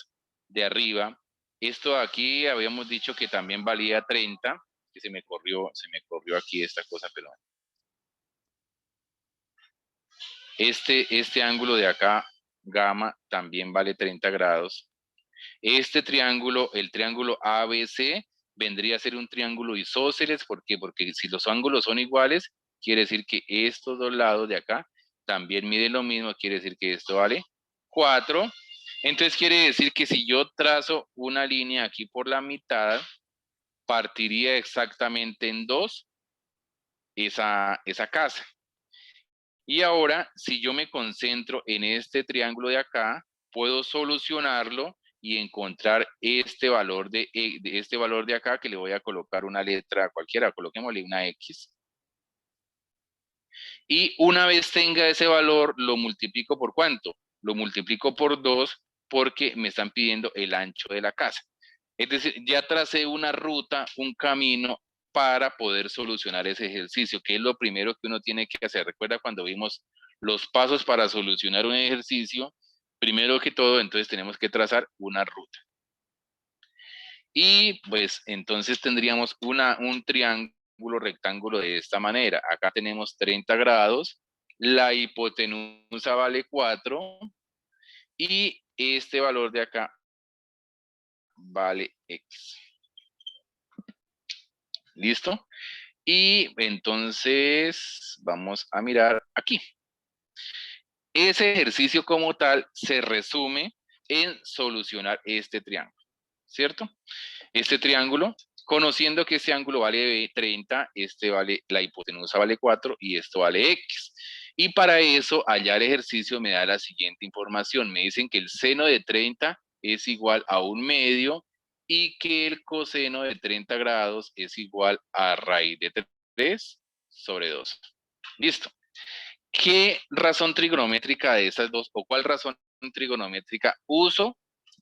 esto de aquí habíamos dicho que también valía 30, que se me corrió aquí esta cosa, pero este ángulo de acá, gamma, también vale 30 grados. Este triángulo, el triángulo ABC, vendría a ser un triángulo isósceles. ¿Por qué? Porque si los ángulos son iguales, quiere decir que estos dos lados de acá también miden lo mismo, quiere decir que esto vale 4. Entonces quiere decir que si yo trazo una línea aquí por la mitad, partiría exactamente en 2 esa casa. Y ahora, si yo me concentro en este triángulo de acá, puedo solucionarlo y encontrar este valor de este valor de acá, que le voy a colocar una letra cualquiera, coloquémosle una X. Y una vez tenga ese valor, lo multiplico por ¿cuánto? Lo multiplico por 2 porque me están pidiendo el ancho de la casa. Es decir, ya tracé una ruta, un camino para poder solucionar ese ejercicio, que es lo primero que uno tiene que hacer. Recuerda cuando vimos los pasos para solucionar un ejercicio, primero que todo, entonces tenemos que trazar una ruta. Y pues entonces tendríamos un triángulo rectángulo de esta manera. Acá tenemos 30 grados, la hipotenusa vale 4 y este valor de acá vale X. ¿Listo? Y entonces vamos a mirar aquí. Ese ejercicio como tal se resume en solucionar este triángulo, ¿cierto? Este triángulo, conociendo que este ángulo vale 30, la hipotenusa vale 4 y esto vale X. Y para eso, allá el ejercicio me da la siguiente información. Me dicen que el seno de 30 es igual a 1/2 y que el coseno de 30 grados es igual a raíz de 3 sobre 2. Listo. ¿Qué razón trigonométrica de esas dos o cuál razón trigonométrica uso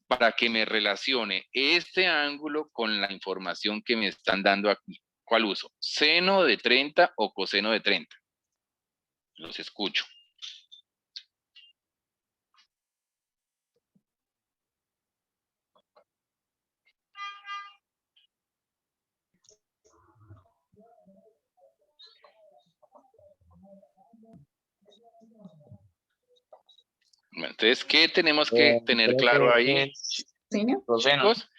para que me relacione este ángulo con la información que me están dando aquí? ¿Cuál uso? ¿Seno de 30 o coseno de 30? Los escucho. Bueno, entonces, ¿qué tenemos que tener Creo claro ahí, que es ¿Seno? coseno. chicos?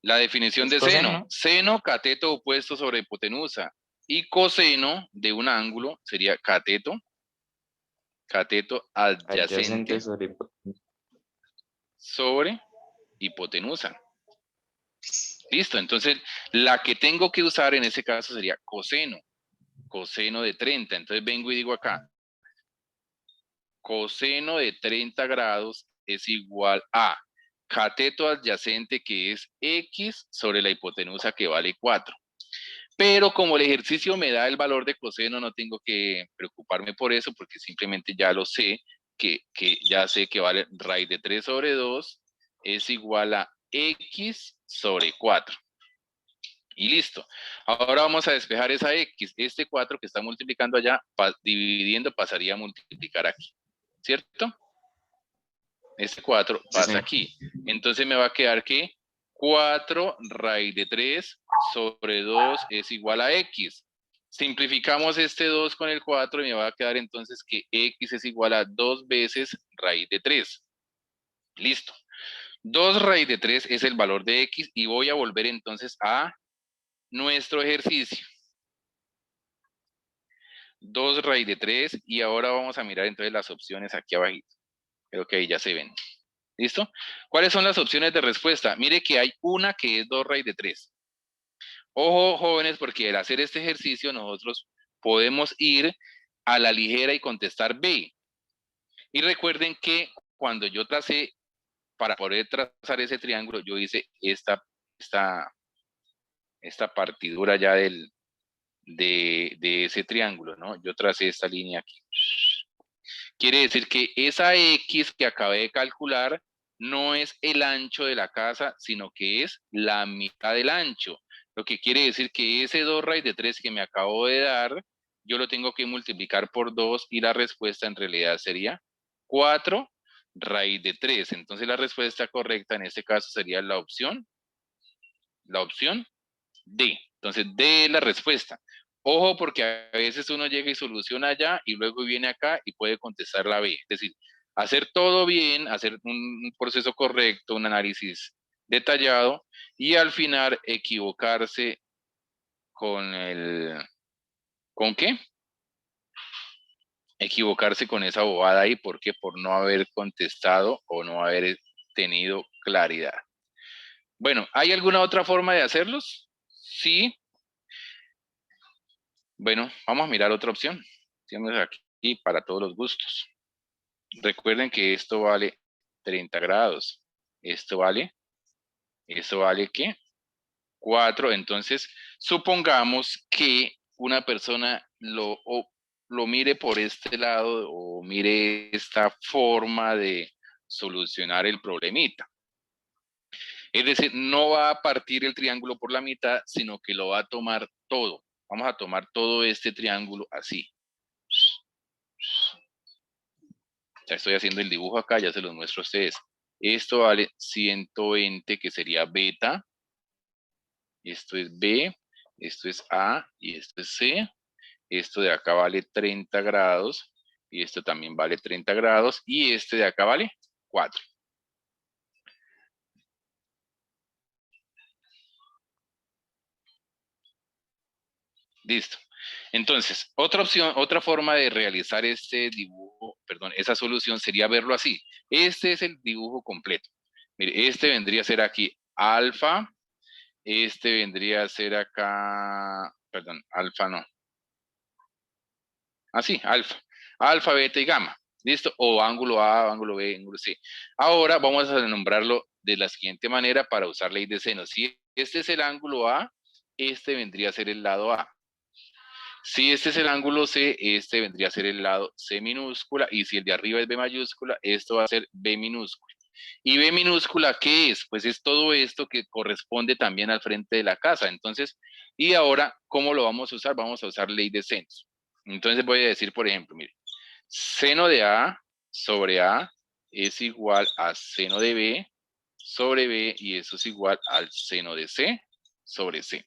La definición Es de coseno, seno. ¿no? Seno, cateto opuesto sobre hipotenusa. Y coseno de un ángulo sería cateto Adyacente adyacente sobre hipotenusa. sobre hipotenusa. Listo, entonces la que tengo que usar en ese caso sería coseno de 30. Entonces vengo y digo acá, coseno de 30 grados es igual a cateto adyacente, que es X, sobre la hipotenusa, que vale 4. Pero como el ejercicio me da el valor de coseno, no tengo que preocuparme por eso, porque simplemente ya lo sé, que ya sé que vale raíz de 3 sobre 2 es igual a X sobre 4. Y listo. Ahora vamos a despejar esa X. Este 4 que está multiplicando allá, dividiendo, pasaría a multiplicar aquí. ¿Cierto? Este 4 pasa Sí. aquí. Entonces me va a quedar que 4 raíz de 3 sobre 2 es igual a X. Simplificamos este 2 con el 4 y me va a quedar entonces que X es igual a 2 veces raíz de 3. Listo. 2 raíz de 3 es el valor de X y voy a volver entonces a nuestro ejercicio. 2 raíz de 3 y ahora vamos a mirar entonces las opciones aquí abajo. Creo que ahí ya se ven. ¿Listo? ¿Cuáles son las opciones de respuesta? Mire que hay una que es 2 raíz de 3. Ojo, jóvenes, porque al hacer este ejercicio nosotros podemos ir a la ligera y contestar B. Y recuerden que cuando yo tracé, para poder trazar ese triángulo, yo hice esta partidura ya de ese triángulo, ¿no? Yo tracé esta línea aquí. Quiere decir que esa X que acabé de calcular no es el ancho de la casa, sino que es la mitad del ancho. Lo que quiere decir que ese 2 raíz de 3 que me acabo de dar, yo lo tengo que multiplicar por 2 y la respuesta en realidad sería 4 raíz de 3. Entonces la respuesta correcta en este caso sería la opción D. Entonces, D es la respuesta. Ojo, porque a veces uno llega y soluciona allá y luego viene acá y puede contestar la B. Es decir, hacer todo bien, hacer un proceso correcto, un análisis detallado y al final equivocarse con ¿con qué? Equivocarse con esa bobada ahí. ¿Por qué? Por no haber contestado o no haber tenido claridad. Bueno, ¿hay alguna otra forma de hacerlos? Sí. Bueno, vamos a mirar otra opción. Tenemos aquí para todos los gustos. Recuerden que esto vale 30 grados. Esto vale Eso vale, ¿qué? 4. Entonces, supongamos que una persona lo mire por este lado o mire esta forma de solucionar el problemita. Es decir, no va a partir el triángulo por la mitad, sino que lo va a tomar todo. Vamos a tomar todo este triángulo así. Ya estoy haciendo el dibujo acá, ya se los muestro a ustedes. Esto vale 120, que sería beta. Esto es B, esto es A y esto es C. Esto de acá vale 30 grados y esto también vale 30 grados y este de acá vale 4. Listo. Entonces, otra opción, otra forma de realizar este dibujo, perdón, esa solución sería verlo así. Este es el dibujo completo. Mire, este vendría a ser aquí alfa, este vendría a ser acá, perdón, alfa no. Así, alfa. Alfa, beta y gamma. ¿Listo? O ángulo A, ángulo B, ángulo C. Ahora vamos a nombrarlo de la siguiente manera para usar ley de seno. Si este es el ángulo A, este vendría a ser el lado A. Si este es el ángulo C, este vendría a ser el lado C minúscula. Y si el de arriba es B mayúscula, esto va a ser B minúscula. ¿Y B minúscula qué es? Pues es todo esto que corresponde también al frente de la casa. Entonces, y ahora, ¿cómo lo vamos a usar? Vamos a usar ley de senos. Entonces voy a decir, por ejemplo, mire, seno de A sobre A es igual a seno de B sobre B y eso es igual al seno de C sobre C.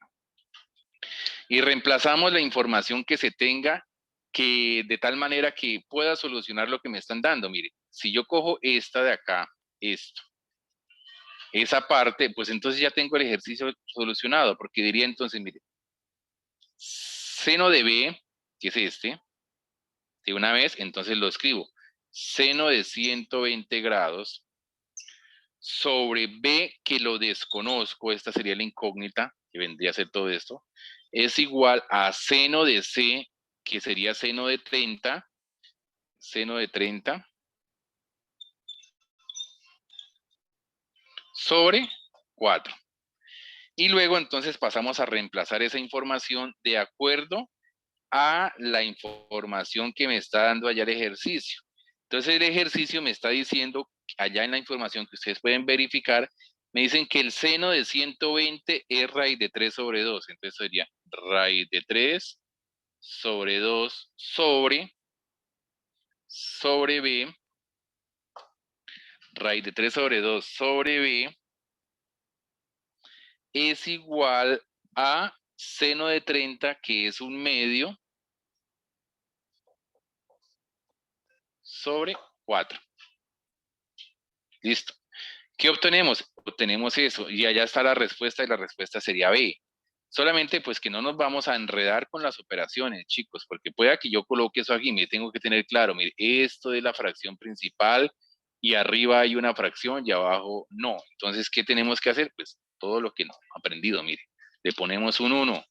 Y reemplazamos la información que se tenga que de tal manera que pueda solucionar lo que me están dando. Mire, si yo cojo esta de acá, esto, esa parte, pues entonces ya tengo el ejercicio solucionado, porque diría entonces, mire, seno de B, que es este, de una vez, entonces lo escribo, seno de 120 grados sobre B, que lo desconozco, esta sería la incógnita, que vendría a ser todo esto, es igual a seno de C, que sería seno de 30, sobre 4. Y luego entonces pasamos a reemplazar esa información de acuerdo a la información que me está dando allá el ejercicio. Entonces el ejercicio me está diciendo, allá en la información que ustedes pueden verificar, me dicen que el seno de 120 es raíz de 3 sobre 2. Entonces sería raíz de 3 sobre 2 sobre B, raíz de 3 sobre 2 sobre B es igual a seno de 30, que es un medio, sobre 4. Listo. ¿Qué obtenemos? Obtenemos eso y allá está la respuesta y la respuesta sería B. Solamente pues que no nos vamos a enredar con las operaciones, chicos, porque pueda que yo coloque eso aquí, me tengo que tener claro, mire, esto es la fracción principal y arriba hay una fracción y abajo no. Entonces, ¿qué tenemos que hacer? Pues todo lo que no hemos aprendido, mire, le ponemos un 1,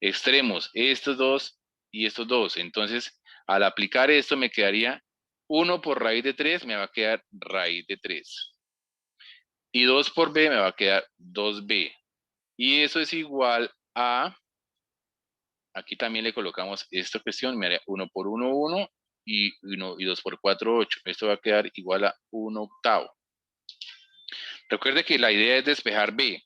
extremos, estos dos y estos dos. Entonces, al aplicar esto me quedaría 1 por raíz de 3, me va a quedar raíz de 3. Y 2 por b me va a quedar 2b. Y eso es igual a, aquí también le colocamos esta cuestión, me haría 1 por 1, 1, y 2 por 4, 8. Esto va a quedar igual a 1 octavo. Recuerde que la idea es despejar b.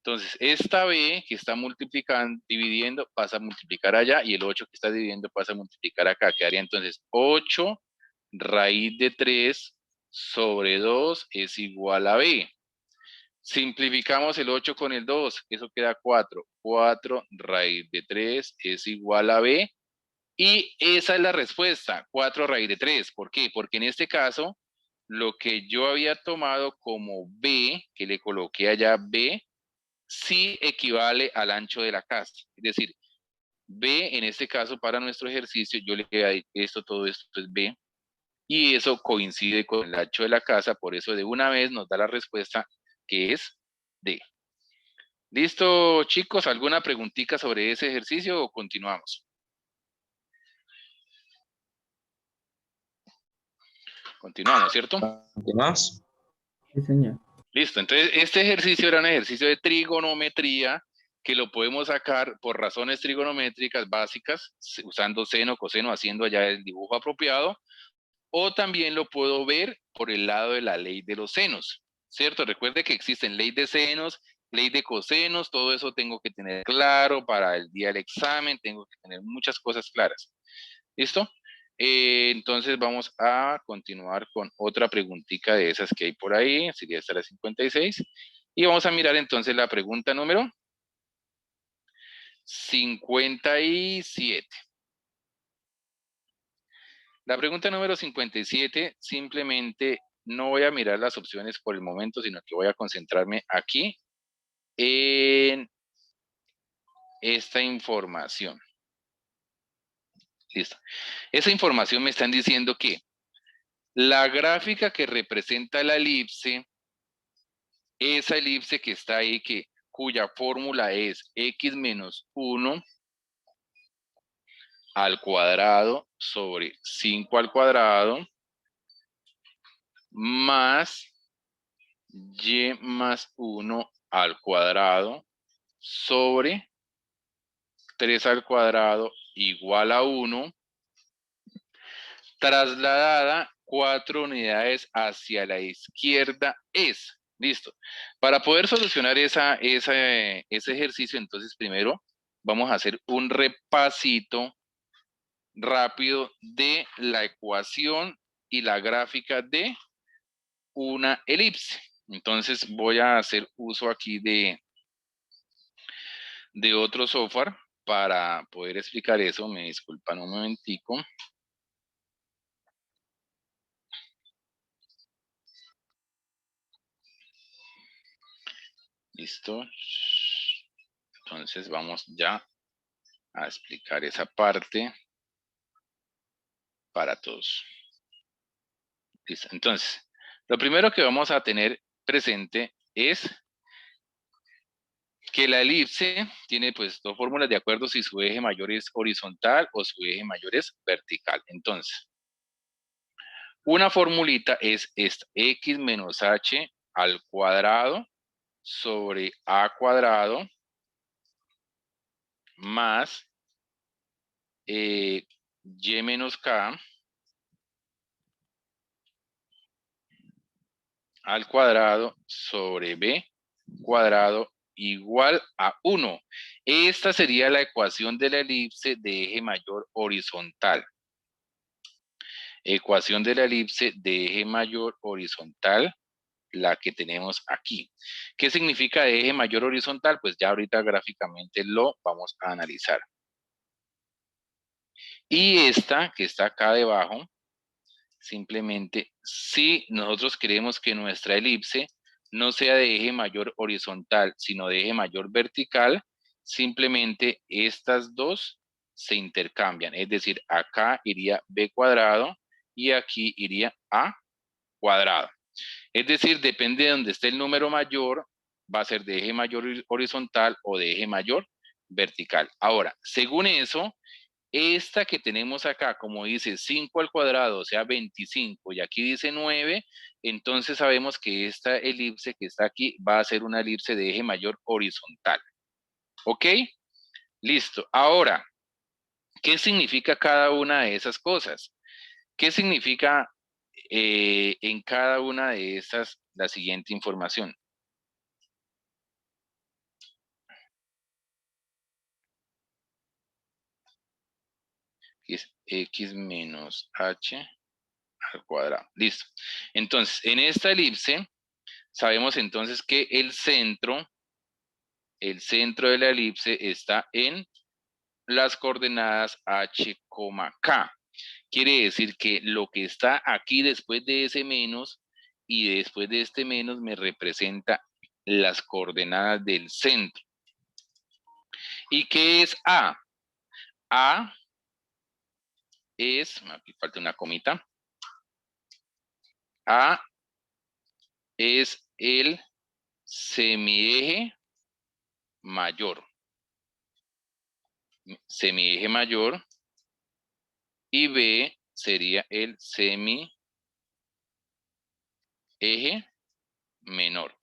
Entonces, esta b que está multiplicando, dividiendo, pasa a multiplicar allá, y el 8 que está dividiendo pasa a multiplicar acá. Quedaría entonces 8 raíz de 3 sobre 2 es igual a b. Simplificamos el 8 con el 2, eso queda 4. 4 raíz de 3 es igual a b. Y esa es la respuesta, 4 raíz de 3. ¿Por qué? Porque en este caso, lo que yo había tomado como b, que le coloqué allá b, sí equivale al ancho de la casa. Es decir, b en este caso para nuestro ejercicio, yo le quedé esto, todo esto es b. Y eso coincide con el ancho de la casa, por eso de una vez nos da la respuesta que es D. ¿Listo, chicos? ¿Alguna preguntita sobre ese ejercicio o continuamos? Continuamos, ¿cierto? ¿Continuamos? Sí, señor. Listo, entonces este ejercicio era un ejercicio de trigonometría que lo podemos sacar por razones trigonométricas básicas, usando seno, coseno, haciendo allá el dibujo apropiado, o también lo puedo ver por el lado de la ley de los senos, ¿cierto? Recuerde que existen ley de senos, ley de cosenos, todo eso tengo que tener claro para el día del examen, tengo que tener muchas cosas claras. ¿Listo? Entonces vamos a continuar con otra preguntita de esas que hay por ahí, sería esta la 56. Y vamos a mirar entonces la pregunta número 57. La pregunta número 57, simplemente no voy a mirar las opciones por el momento, sino que voy a concentrarme aquí en esta información. Listo. Esa información me están diciendo que la gráfica que representa la elipse, esa elipse que está ahí, cuya fórmula es x menos 1 al cuadrado sobre 5 al cuadrado más y más 1 al cuadrado sobre 3 al cuadrado igual a 1, trasladada 4 unidades hacia la izquierda es. Listo. Para poder solucionar ese ejercicio, entonces primero vamos a hacer un repasito rápido de la ecuación y la gráfica de una elipse. Entonces voy a hacer uso aquí de otro software para poder explicar eso. Me disculpan un momentico. Listo. Entonces vamos ya a explicar esa parte para todos. Listo. Entonces, lo primero que vamos a tener presente es que la elipse tiene pues dos fórmulas de acuerdo si su eje mayor es horizontal o su eje mayor es vertical. Entonces, una formulita es esta, x menos h al cuadrado sobre a cuadrado más y menos k al cuadrado sobre b cuadrado igual a 1. Esta sería la ecuación de la elipse de eje mayor horizontal. Ecuación de la elipse de eje mayor horizontal, la que tenemos aquí. ¿Qué significa de eje mayor horizontal? Pues ya ahorita gráficamente lo vamos a analizar. Y esta que está acá debajo, simplemente si nosotros queremos que nuestra elipse no sea de eje mayor horizontal, sino de eje mayor vertical, simplemente estas dos se intercambian. Es decir, acá iría b cuadrado y aquí iría a cuadrado. Es decir, depende de donde esté el número mayor, va a ser de eje mayor horizontal o de eje mayor vertical. Ahora, según eso, esta que tenemos acá, como dice 5 al cuadrado, o sea 25, y aquí dice 9, entonces sabemos que esta elipse que está aquí va a ser una elipse de eje mayor horizontal. ¿Ok? Listo. Ahora, ¿qué significa cada una de esas cosas? ¿Qué significa en cada una de estas la siguiente información? Es x menos h al cuadrado. Listo. Entonces, en esta elipse, sabemos entonces que el centro de la elipse está en las coordenadas h, k. Quiere decir que lo que está aquí después de ese menos y después de este menos me representa las coordenadas del centro. ¿Y qué es A? A es, aquí falta una comita, A es el semieje mayor. Semieje mayor y B sería el semieje menor.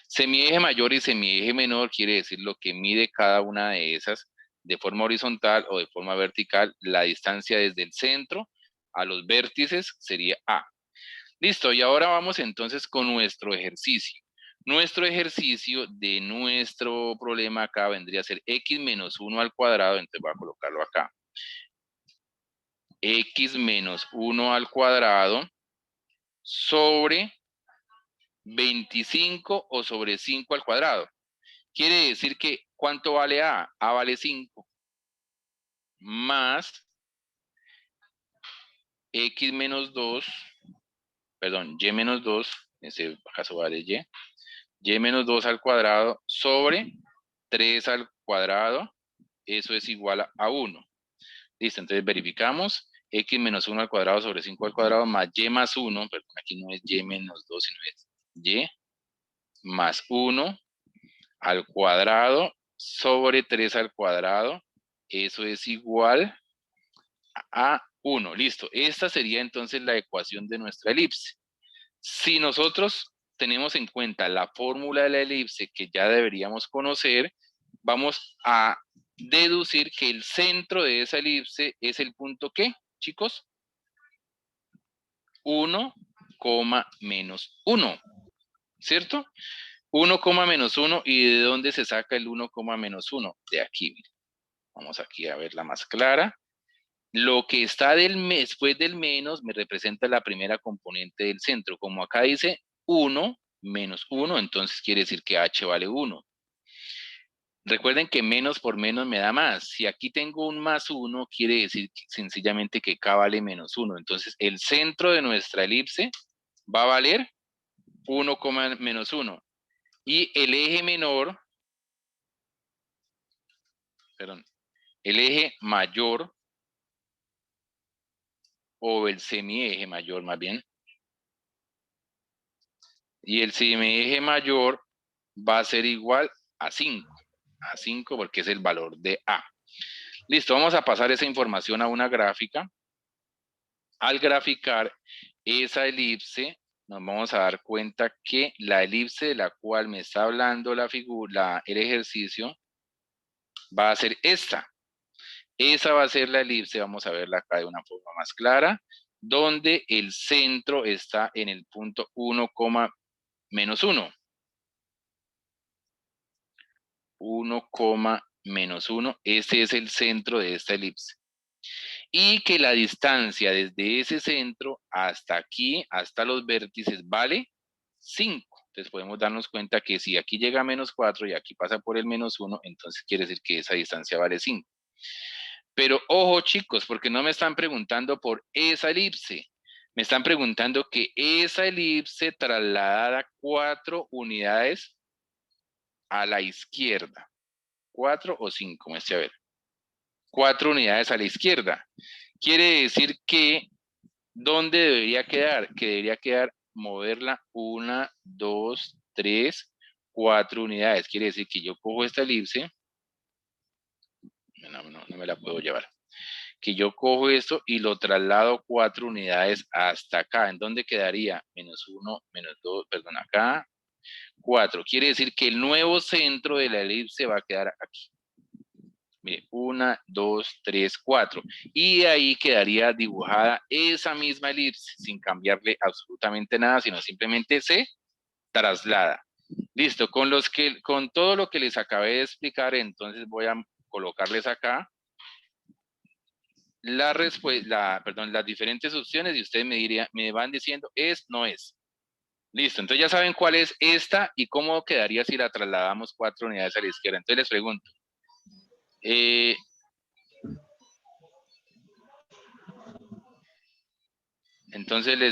Semieje mayor y semieje menor quiere decir lo que mide cada una de esas de forma horizontal o de forma vertical. La distancia desde el centro a los vértices sería A. Listo, y ahora vamos entonces con nuestro ejercicio. Nuestro ejercicio de nuestro problema acá vendría a ser x menos 1 al cuadrado, entonces voy a colocarlo acá. X menos 1 al cuadrado sobre 25 o sobre 5 al cuadrado. Quiere decir que, ¿cuánto vale A? A vale 5. Más X menos 2, perdón, Y menos 2, en este caso vale Y. Y menos 2 al cuadrado sobre 3 al cuadrado, eso es igual a 1. Listo, entonces verificamos. X menos 1 al cuadrado sobre 5 al cuadrado más Y más 1, perdón, aquí no es Y menos 2, sino es Y más 1 al cuadrado sobre 3 al cuadrado, eso es igual a 1. Listo, esta sería entonces la ecuación de nuestra elipse. Si nosotros tenemos en cuenta la fórmula de la elipse que ya deberíamos conocer, vamos a deducir que el centro de esa elipse es el punto ¿qué, chicos? 1, menos 1, ¿cierto? 1, menos 1, ¿y de dónde se saca el 1, menos 1? De aquí, miren. Vamos aquí a verla más clara. Lo que está después del menos me representa la primera componente del centro. Como acá dice 1 menos 1, entonces quiere decir que h vale 1. Recuerden que menos por menos me da más. Si aquí tengo un más 1, quiere decir sencillamente que k vale menos 1. Entonces el centro de nuestra elipse va a valer 1, menos 1. Y el eje menor, perdón, el eje mayor, o el semieje mayor más bien, y el semieje mayor va a ser igual a 5. A 5 porque es el valor de A. Listo, vamos a pasar esa información a una gráfica. Al graficar esa elipse, nos vamos a dar cuenta que la elipse de la cual me está hablando la figura, el ejercicio, va a ser esta. Esa va a ser la elipse, vamos a verla acá de una forma más clara, donde el centro está en el punto 1, menos 1. 1, menos 1, ese es el centro de esta elipse. Y que la distancia desde ese centro hasta aquí, hasta los vértices, vale 5. Entonces podemos darnos cuenta que si aquí llega a menos 4 y aquí pasa por el menos 1, entonces quiere decir que esa distancia vale 5. Pero ojo chicos, porque no me están preguntando por esa elipse. Me están preguntando que esa elipse trasladada 4 unidades a la izquierda. 4 o 5, muestre a ver. 4 unidades a la izquierda. Quiere decir que, ¿dónde debería quedar? Que debería quedar, moverla 1, 2, 3, 4 unidades. Quiere decir que yo cojo esta elipse, no me la puedo llevar. Que yo cojo esto y lo traslado 4 unidades hasta acá. ¿En dónde quedaría? Menos 1, menos 2, perdón, acá, 4. Quiere decir que el nuevo centro de la elipse va a quedar aquí. Mire, 1, 2, 3, 4. Y ahí quedaría dibujada esa misma elipse, sin cambiarle absolutamente nada, sino simplemente se traslada. Listo, con todo lo que les acabé de explicar, entonces voy a colocarles acá las diferentes opciones y ustedes me van diciendo es, no es. Listo, entonces ya saben cuál es esta y cómo quedaría si la trasladamos 4 unidades a la izquierda. Entonces les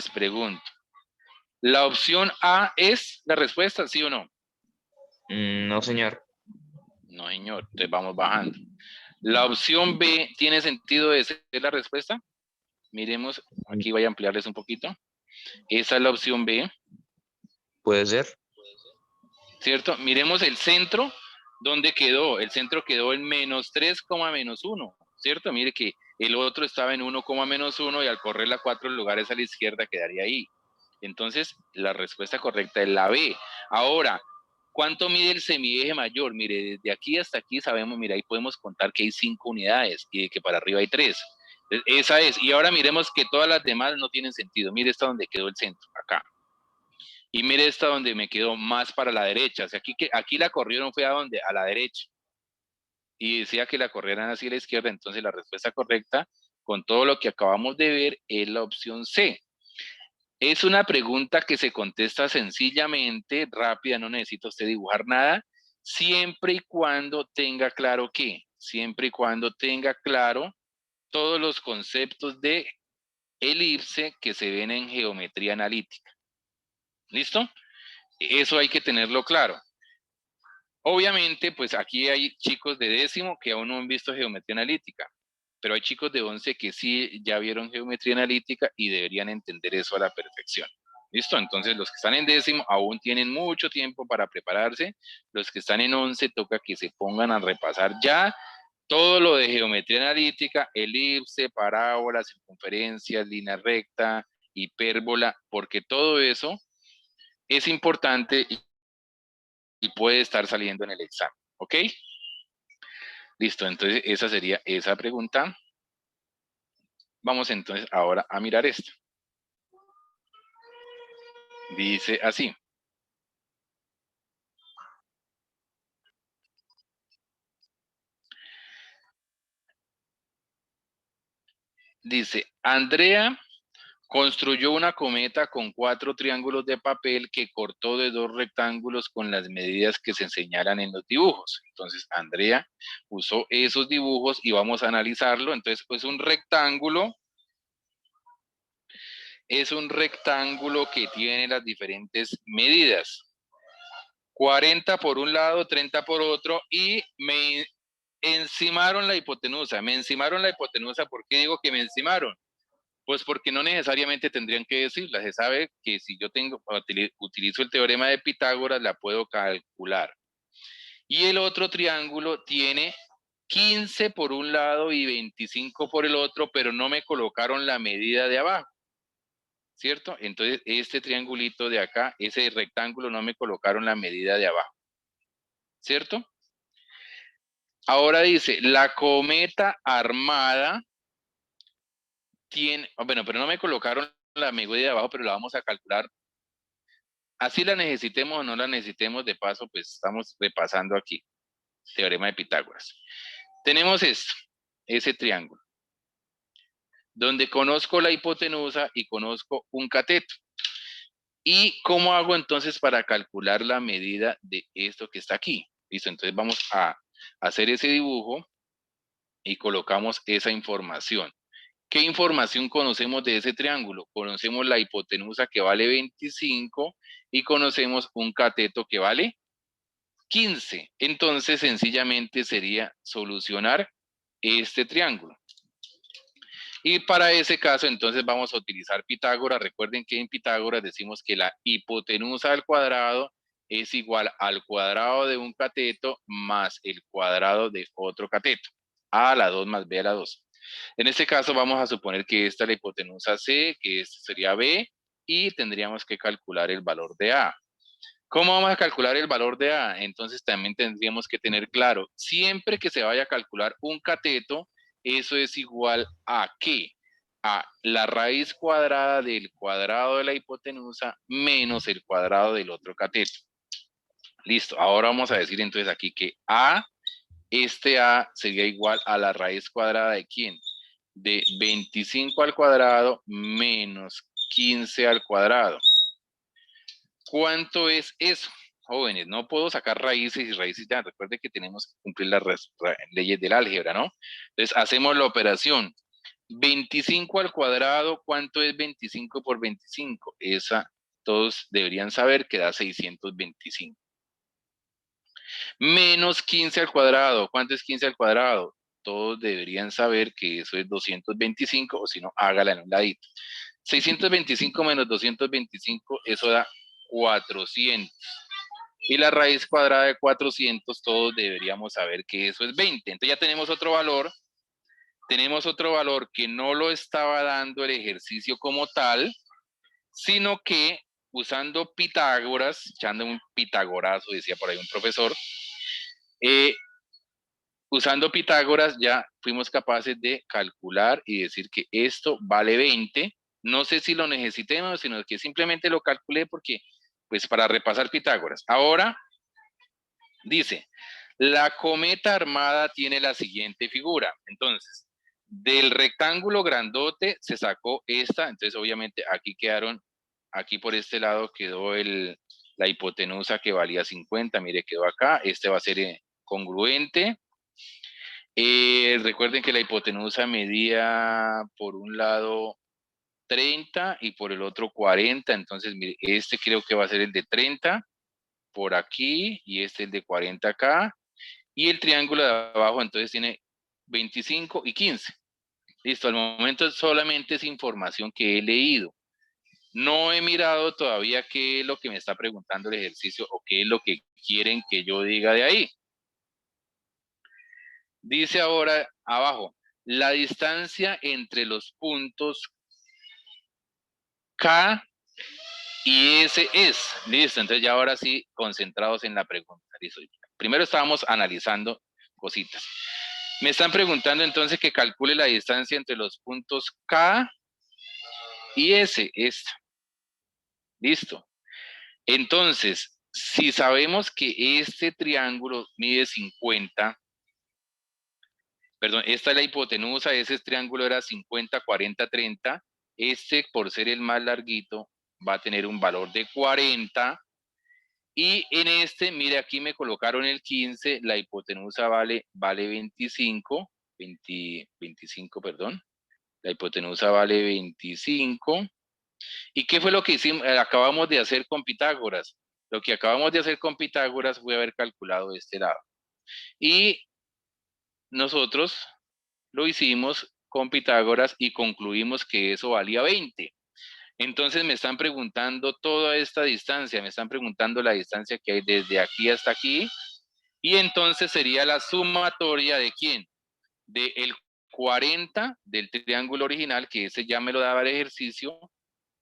pregunto, ¿la opción A es la respuesta, sí o no? No, señor. No, señor, entonces vamos bajando. ¿La opción B tiene sentido de ser la respuesta? Miremos, aquí voy a ampliarles un poquito. Esa es la opción B, Puede ser. ¿cierto? Miremos el centro, ¿dónde quedó? El centro quedó en menos 3, menos 1, ¿cierto? Mire que el otro estaba en 1, menos 1 y al correrla 4 lugares a la izquierda quedaría ahí. Entonces, la respuesta correcta es la B. Ahora, ¿Cuánto mide el semieje mayor? Mire, desde aquí hasta aquí sabemos, mira, ahí podemos contar que hay 5 unidades y de que para arriba hay 3. Esa es. Y ahora miremos que todas las demás no tienen sentido. Mire esta donde quedó el centro, acá. Y mire esta donde me quedó más para la derecha. O sea, aquí la corrieron fue a donde, a la derecha. Y decía que la corrieran hacia la izquierda. Entonces la respuesta correcta, con todo lo que acabamos de ver, es la opción C. Es una pregunta que se contesta sencillamente, rápida, no necesita usted dibujar nada, siempre y cuando tenga claro qué, siempre y cuando tenga claro todos los conceptos de elipse que se ven en geometría analítica. ¿Listo? Eso hay que tenerlo claro. Obviamente, pues aquí hay chicos de 10º que aún no han visto geometría analítica, pero hay chicos de 11 que sí ya vieron geometría analítica y deberían entender eso a la perfección. ¿Listo? Entonces, los que están en 10º aún tienen mucho tiempo para prepararse. Los que están en 11 toca que se pongan a repasar ya todo lo de geometría analítica, elipse, parábola, circunferencia, línea recta, hipérbola, porque todo eso es importante y puede estar saliendo en el examen. ¿Ok? Listo, entonces esa sería esa pregunta. Vamos entonces ahora a mirar esto. Dice así. Dice, Andrea construyó una cometa con 4 triángulos de papel que cortó de 2 rectángulos con las medidas que se señalan en los dibujos. Entonces, Andrea usó esos dibujos y vamos a analizarlo. Entonces, pues un rectángulo es un rectángulo que tiene las diferentes medidas. 40 por un lado, 30 por otro, y me encimaron la hipotenusa. Me encimaron la hipotenusa, ¿por qué digo que me encimaron? Pues porque no necesariamente tendrían que decirla. Se sabe que si yo utilizo el teorema de Pitágoras, la puedo calcular. Y el otro triángulo tiene 15 por un lado y 25 por el otro, pero no me colocaron la medida de abajo, ¿cierto? Entonces, este triangulito de acá, ese rectángulo, no me colocaron la medida de abajo, ¿cierto? Ahora dice, la cometa armada tiene, bueno, pero no me colocaron la medida de abajo, pero la vamos a calcular. Así la necesitemos o no la necesitemos, de paso, pues estamos repasando aquí, teorema de Pitágoras. Tenemos esto, ese triángulo, donde conozco la hipotenusa y conozco un cateto. ¿Y cómo hago entonces para calcular la medida de esto que está aquí? Listo, entonces vamos a hacer ese dibujo y colocamos esa información. ¿Qué información conocemos de ese triángulo? Conocemos la hipotenusa que vale 25 y conocemos un cateto que vale 15. Entonces, sencillamente sería solucionar este triángulo. Y para ese caso, entonces vamos a utilizar Pitágoras. Recuerden que en Pitágoras decimos que la hipotenusa al cuadrado es igual al cuadrado de un cateto más el cuadrado de otro cateto. A a la 2 más B a la 2. En este caso vamos a suponer que esta es la hipotenusa C, que esta sería B, y tendríamos que calcular el valor de A. ¿Cómo vamos a calcular el valor de A? Entonces también tendríamos que tener claro, siempre que se vaya a calcular un cateto, eso es igual a ¿qué? A la raíz cuadrada del cuadrado de la hipotenusa menos el cuadrado del otro cateto. Listo, ahora vamos a decir entonces aquí que este A sería igual a la raíz cuadrada de ¿quién? De 25 al cuadrado menos 15 al cuadrado. ¿Cuánto es eso? Jóvenes, no puedo sacar raíces y raíces ya. Recuerden que tenemos que cumplir las leyes del álgebra, ¿no? Entonces, hacemos la operación. 25 al cuadrado, ¿cuánto es 25 por 25? Esa todos deberían saber que da 625. Menos 15 al cuadrado, ¿cuánto es 15 al cuadrado? Todos deberían saber que eso es 225, o si no, hágala en un ladito. 625 menos 225, eso da 400. Y la raíz cuadrada de 400, todos deberíamos saber que eso es 20. Entonces ya tenemos otro valor que no lo estaba dando el ejercicio como tal, sino que usando Pitágoras, echando un pitagorazo, decía por ahí un profesor, usando Pitágoras ya fuimos capaces de calcular y decir que esto vale 20. No sé si lo necesitemos, sino que simplemente lo calculé porque, pues para repasar Pitágoras. Ahora dice, la cometa armada tiene la siguiente figura. Entonces, del rectángulo grandote se sacó esta, entonces obviamente aquí quedaron, aquí por este lado quedó la hipotenusa que valía 50, mire, quedó acá, este va a ser congruente. Recuerden que la hipotenusa medía por un lado 30 y por el otro 40, entonces mire, este creo que va a ser el de 30 por aquí y este el de 40 acá, y el triángulo de abajo entonces tiene 25 y 15. Listo, al momento solamente es información que he leído. No he mirado todavía qué es lo que me está preguntando el ejercicio o qué es lo que quieren que yo diga de ahí. Dice ahora abajo, la distancia entre los puntos K y S es. Listo, entonces ya ahora sí, concentrados en la pregunta. Listo. Primero estábamos analizando cositas. Me están preguntando entonces que calcule la distancia entre los puntos K y S. Esta. Listo. Entonces, si sabemos que este triángulo mide 50, perdón, esta es la hipotenusa, ese triángulo era 50, 40, 30, este por ser el más larguito va a tener un valor de 40, y en este, mire, aquí me colocaron el 15, la hipotenusa vale 25, 25, perdón, la hipotenusa vale 25. ¿Y qué fue lo que hicimos, acabamos de hacer con Pitágoras? Lo que acabamos de hacer con Pitágoras fue haber calculado este lado. Y nosotros lo hicimos con Pitágoras y concluimos que eso valía 20. Entonces me están preguntando toda esta distancia, me están preguntando la distancia que hay desde aquí hasta aquí, y entonces sería la sumatoria de ¿quién? De el 40 del triángulo original, que ese ya me lo daba el ejercicio,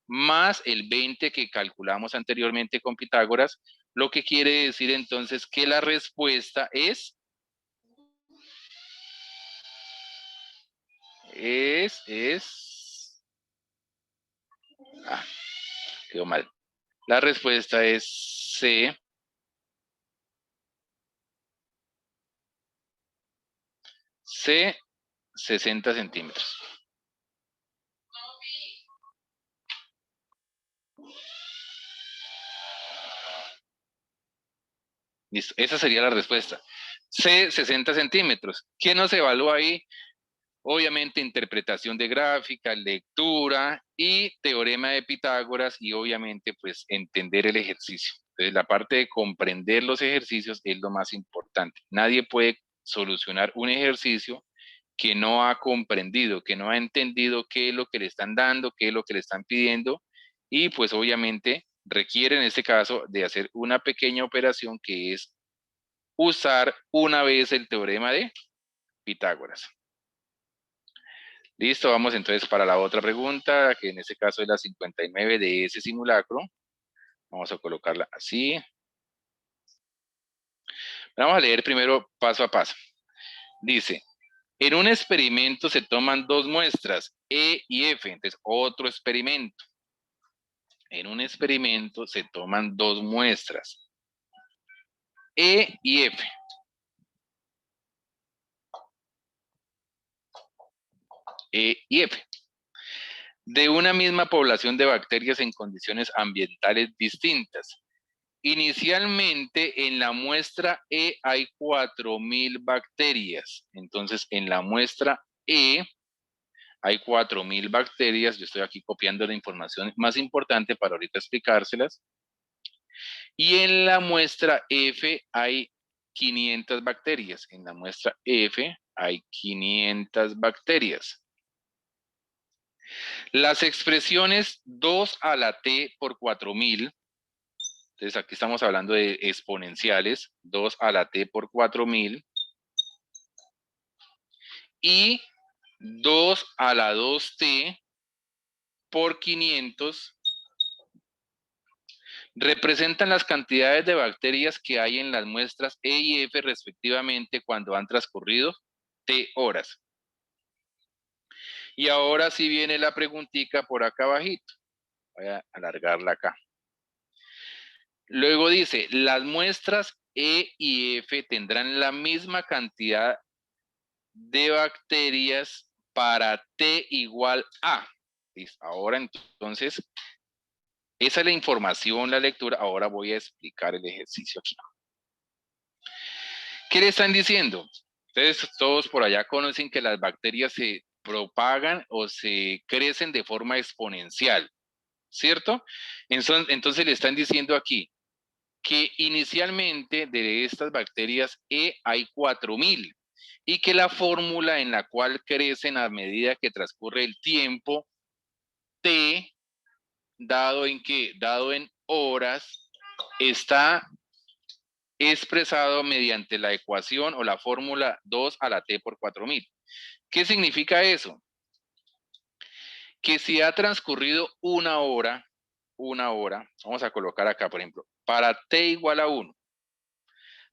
más el 20 que calculamos anteriormente con Pitágoras, lo que quiere decir entonces que la respuesta es quedó mal. La respuesta es C, 60 centímetros. Listo, esa sería la respuesta. C, 60 centímetros. ¿Qué nos evalúa ahí? Obviamente interpretación de gráfica, lectura y teorema de Pitágoras, y obviamente pues entender el ejercicio. Entonces la parte de comprender los ejercicios es lo más importante. Nadie puede solucionar un ejercicio que no ha comprendido, que no ha entendido qué es lo que le están dando, qué es lo que le están pidiendo, y pues obviamente requiere en este caso de hacer una pequeña operación que es usar una vez el teorema de Pitágoras. Listo, vamos entonces para la otra pregunta, que en este caso es la 59 de ese simulacro. Vamos a colocarla así. Vamos a leer primero paso a paso. Dice, en un experimento se toman dos muestras, E y F. Entonces, otro experimento. En un experimento se toman dos muestras, E y F. E y F. De una misma población de bacterias en condiciones ambientales distintas. Inicialmente en la muestra E hay 4.000 bacterias. Entonces en la muestra E hay 4.000 bacterias. Yo estoy aquí copiando la información más importante para ahorita explicárselas. Y en la muestra F hay 500 bacterias. En la muestra F hay 500 bacterias. Las expresiones 2 a la T por 4.000. Entonces aquí estamos hablando de exponenciales, 2 a la T por 4.000 y 2 a la 2T por 500 Representan las cantidades de bacterias que hay en las muestras E y F respectivamente cuando han transcurrido T horas. Y ahora sí viene la preguntita por acá abajito. Voy a alargarla acá. Luego dice, las muestras E y F tendrán la misma cantidad de bacterias para T igual a. ¿Listo? Ahora entonces, esa es la información, la lectura. Ahora voy a explicar el ejercicio aquí. ¿Qué le están diciendo? Ustedes todos por allá conocen que las bacterias se propagan o se crecen de forma exponencial, ¿cierto? Entonces le están diciendo aquí que inicialmente de estas bacterias E hay 4000 y que la fórmula en la cual crecen a medida que transcurre el tiempo T, dado en qué, dado en horas, está expresado mediante la ecuación o la fórmula 2 a la T por 4000. ¿Qué significa eso? Que si ha transcurrido una hora, vamos a colocar acá, por ejemplo, para T igual a 1.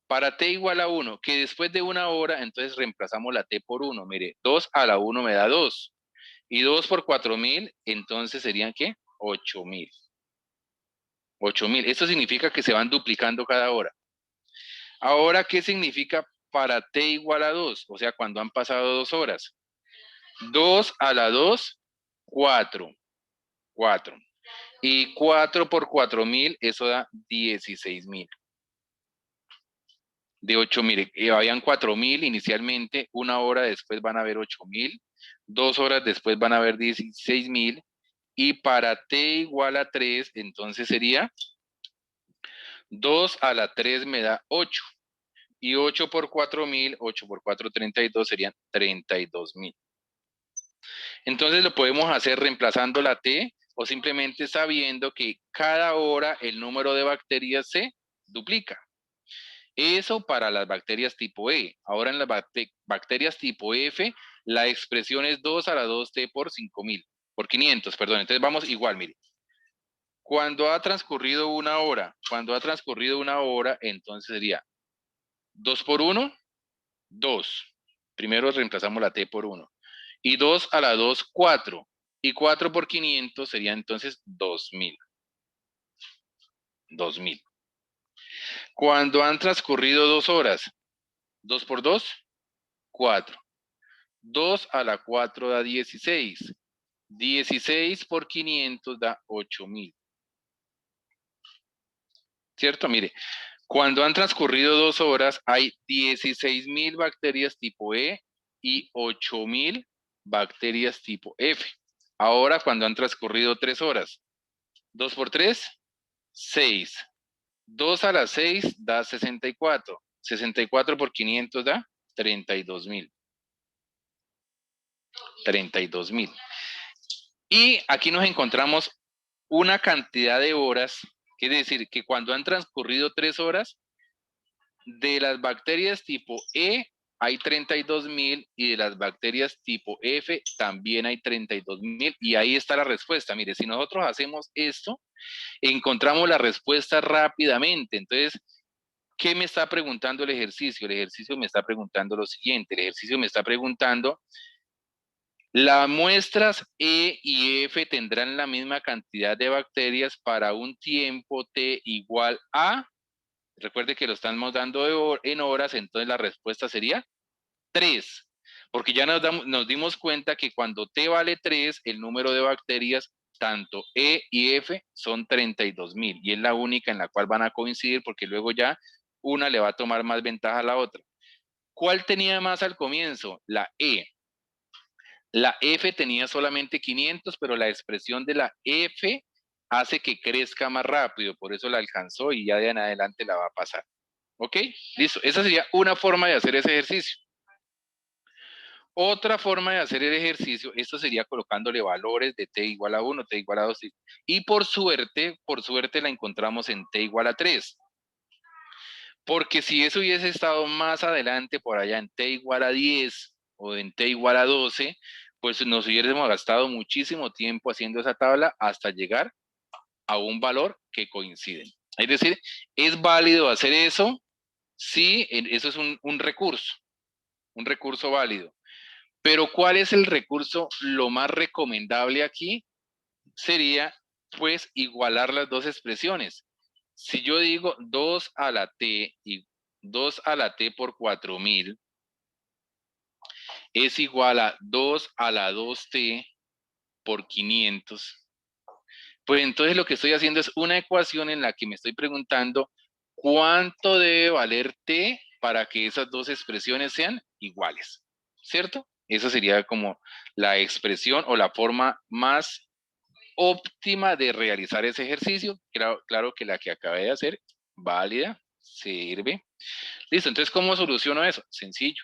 Para T igual a 1, que después de una hora, entonces reemplazamos la T por 1. Mire, 2 a la 1 me da 2. Y 2 por 4000, entonces serían, ¿qué? 8000. 8000. Esto significa que se van duplicando cada hora. Ahora, ¿qué significa para T igual a 2? O sea, cuando han pasado 2 horas. 2 a la 2, 4. 4. Y 4 por 4000, eso da 16000. De 8000, habían 4000 inicialmente, una hora después van a haber 8000, 2 horas después van a haber 16000, y para T igual a 3, entonces sería 2 a la 3 me da 8, y 8 por 4000, 8 por 4, 32, serían 32000. Entonces lo podemos hacer reemplazando la T o simplemente sabiendo que cada hora el número de bacterias se duplica. Eso para las bacterias tipo E. Ahora en las bacterias tipo F, la expresión es 2 a la 2T por 5000, por 500, perdón. Entonces vamos igual, mire. Cuando ha transcurrido una hora, entonces sería 2 por 1, 2. Primero reemplazamos la T por 1. Y 2 a la 2, 4. Y 4 por 500 sería entonces 2000. 2000. Cuando han transcurrido 2 horas, 2 por 2, 4. 2 a la 4 da 16. 16 por 500 da 8000. ¿Cierto? Mire, cuando han transcurrido 2 horas, hay 16000 bacterias tipo E y 8000 bacterias tipo F. Ahora, cuando han transcurrido 3 horas, 2 por 3, 6. 2 a la 6 da 64. 64 por 500 da 32000. 32000. Y aquí nos encontramos una cantidad de horas, es decir, que cuando han transcurrido 3 horas, de las bacterias tipo E hay 32000 y de las bacterias tipo F también hay 32000, y ahí está la respuesta. Mire, si nosotros hacemos esto, encontramos la respuesta rápidamente. Entonces, ¿qué me está preguntando el ejercicio? El ejercicio me está preguntando lo siguiente. El ejercicio me está preguntando, las muestras E y F tendrán la misma cantidad de bacterias para un tiempo T igual a, recuerde que lo estamos dando en horas, entonces la respuesta sería 3. Porque ya nos dimos cuenta que cuando T vale 3, el número de bacterias, tanto E y F, son 32000. Y es la única en la cual van a coincidir, porque luego ya una le va a tomar más ventaja a la otra. ¿Cuál tenía más al comienzo? La E. La F tenía solamente 500, pero la expresión de la F hace que crezca más rápido, por eso la alcanzó y ya de en adelante la va a pasar. ¿Ok? Listo. Esa sería una forma de hacer ese ejercicio. Otra forma de hacer el ejercicio, esto sería colocándole valores de T igual a 1, T igual a 2, y por suerte la encontramos en T igual a 3. Porque si eso hubiese estado más adelante, por allá en T igual a 10 o en T igual a 12, pues nos hubiésemos gastado muchísimo tiempo haciendo esa tabla hasta llegar a un valor que coinciden. Es decir, es válido hacer eso si eso es un recurso válido. Pero ¿cuál es el recurso lo más recomendable aquí? Sería, pues, igualar las dos expresiones. Si yo digo 2 a la t y 2 a la t por 4000 es igual a 2 a la 2t por 500, pues entonces lo que estoy haciendo es una ecuación en la que me estoy preguntando cuánto debe valer t para que esas dos expresiones sean iguales, ¿cierto? Esa sería como la expresión o la forma más óptima de realizar ese ejercicio. Claro que la que acabé de hacer, válida, sirve. Listo, entonces, ¿cómo soluciono eso? Sencillo.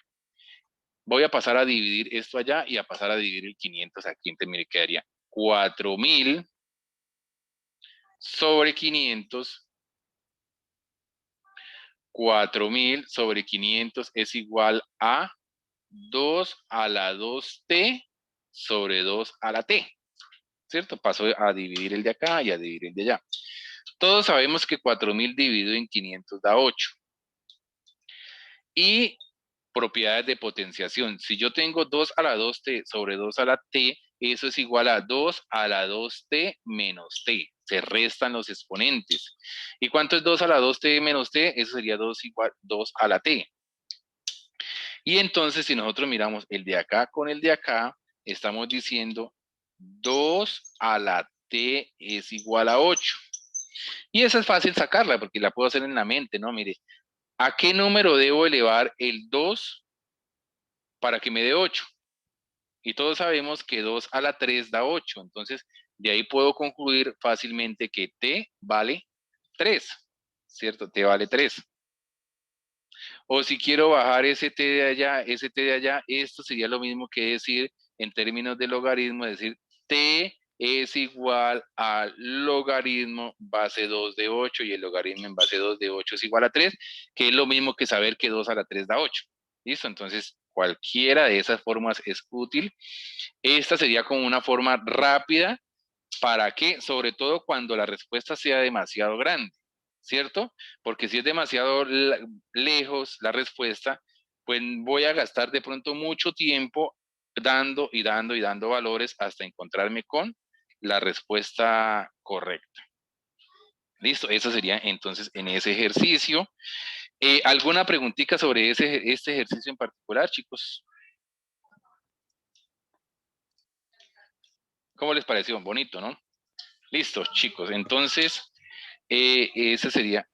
Voy a pasar a dividir esto allá y a pasar a dividir el 500 aquí. Entonces, mire, quedaría 4000 sobre 500. 4000 sobre 500 es igual a 2 a la 2t sobre 2 a la t. ¿Cierto? Paso a dividir el de acá y a dividir el de allá. Todos sabemos que 4000 dividido en 500 da 8. Y propiedades de potenciación. Si yo tengo 2 a la 2t sobre 2 a la t, eso es igual a 2 a la 2t menos t. Se restan los exponentes. ¿Y cuánto es 2 a la 2t menos t? Eso sería 2 igual 2 a la t. Y entonces, si nosotros miramos el de acá con el de acá, estamos diciendo 2 a la t es igual a 8. Y esa es fácil sacarla porque la puedo hacer en la mente, ¿no? Mire, ¿a qué número debo elevar el 2 para que me dé 8? Y todos sabemos que 2 a la 3 da 8. Entonces, de ahí puedo concluir fácilmente que t vale 3, ¿cierto? T vale 3. O si quiero bajar ese t de allá, esto sería lo mismo que decir en términos de logaritmo, es decir, t es igual al logaritmo base 2 de 8 y el logaritmo en base 2 de 8 es igual a 3, que es lo mismo que saber que 2 a la 3 da 8. ¿Listo? Entonces, cualquiera de esas formas es útil. Esta sería como una forma rápida. ¿Para qué? Sobre todo cuando la respuesta sea demasiado grande, ¿cierto? Porque si es demasiado lejos la respuesta, pues voy a gastar de pronto mucho tiempo dando y dando y dando valores hasta encontrarme con la respuesta correcta. Listo, eso sería entonces en ese ejercicio. ¿Alguna preguntita sobre este ejercicio en particular, chicos? ¿Cómo les pareció? Bonito, ¿no? Listo, chicos. Entonces, ese sería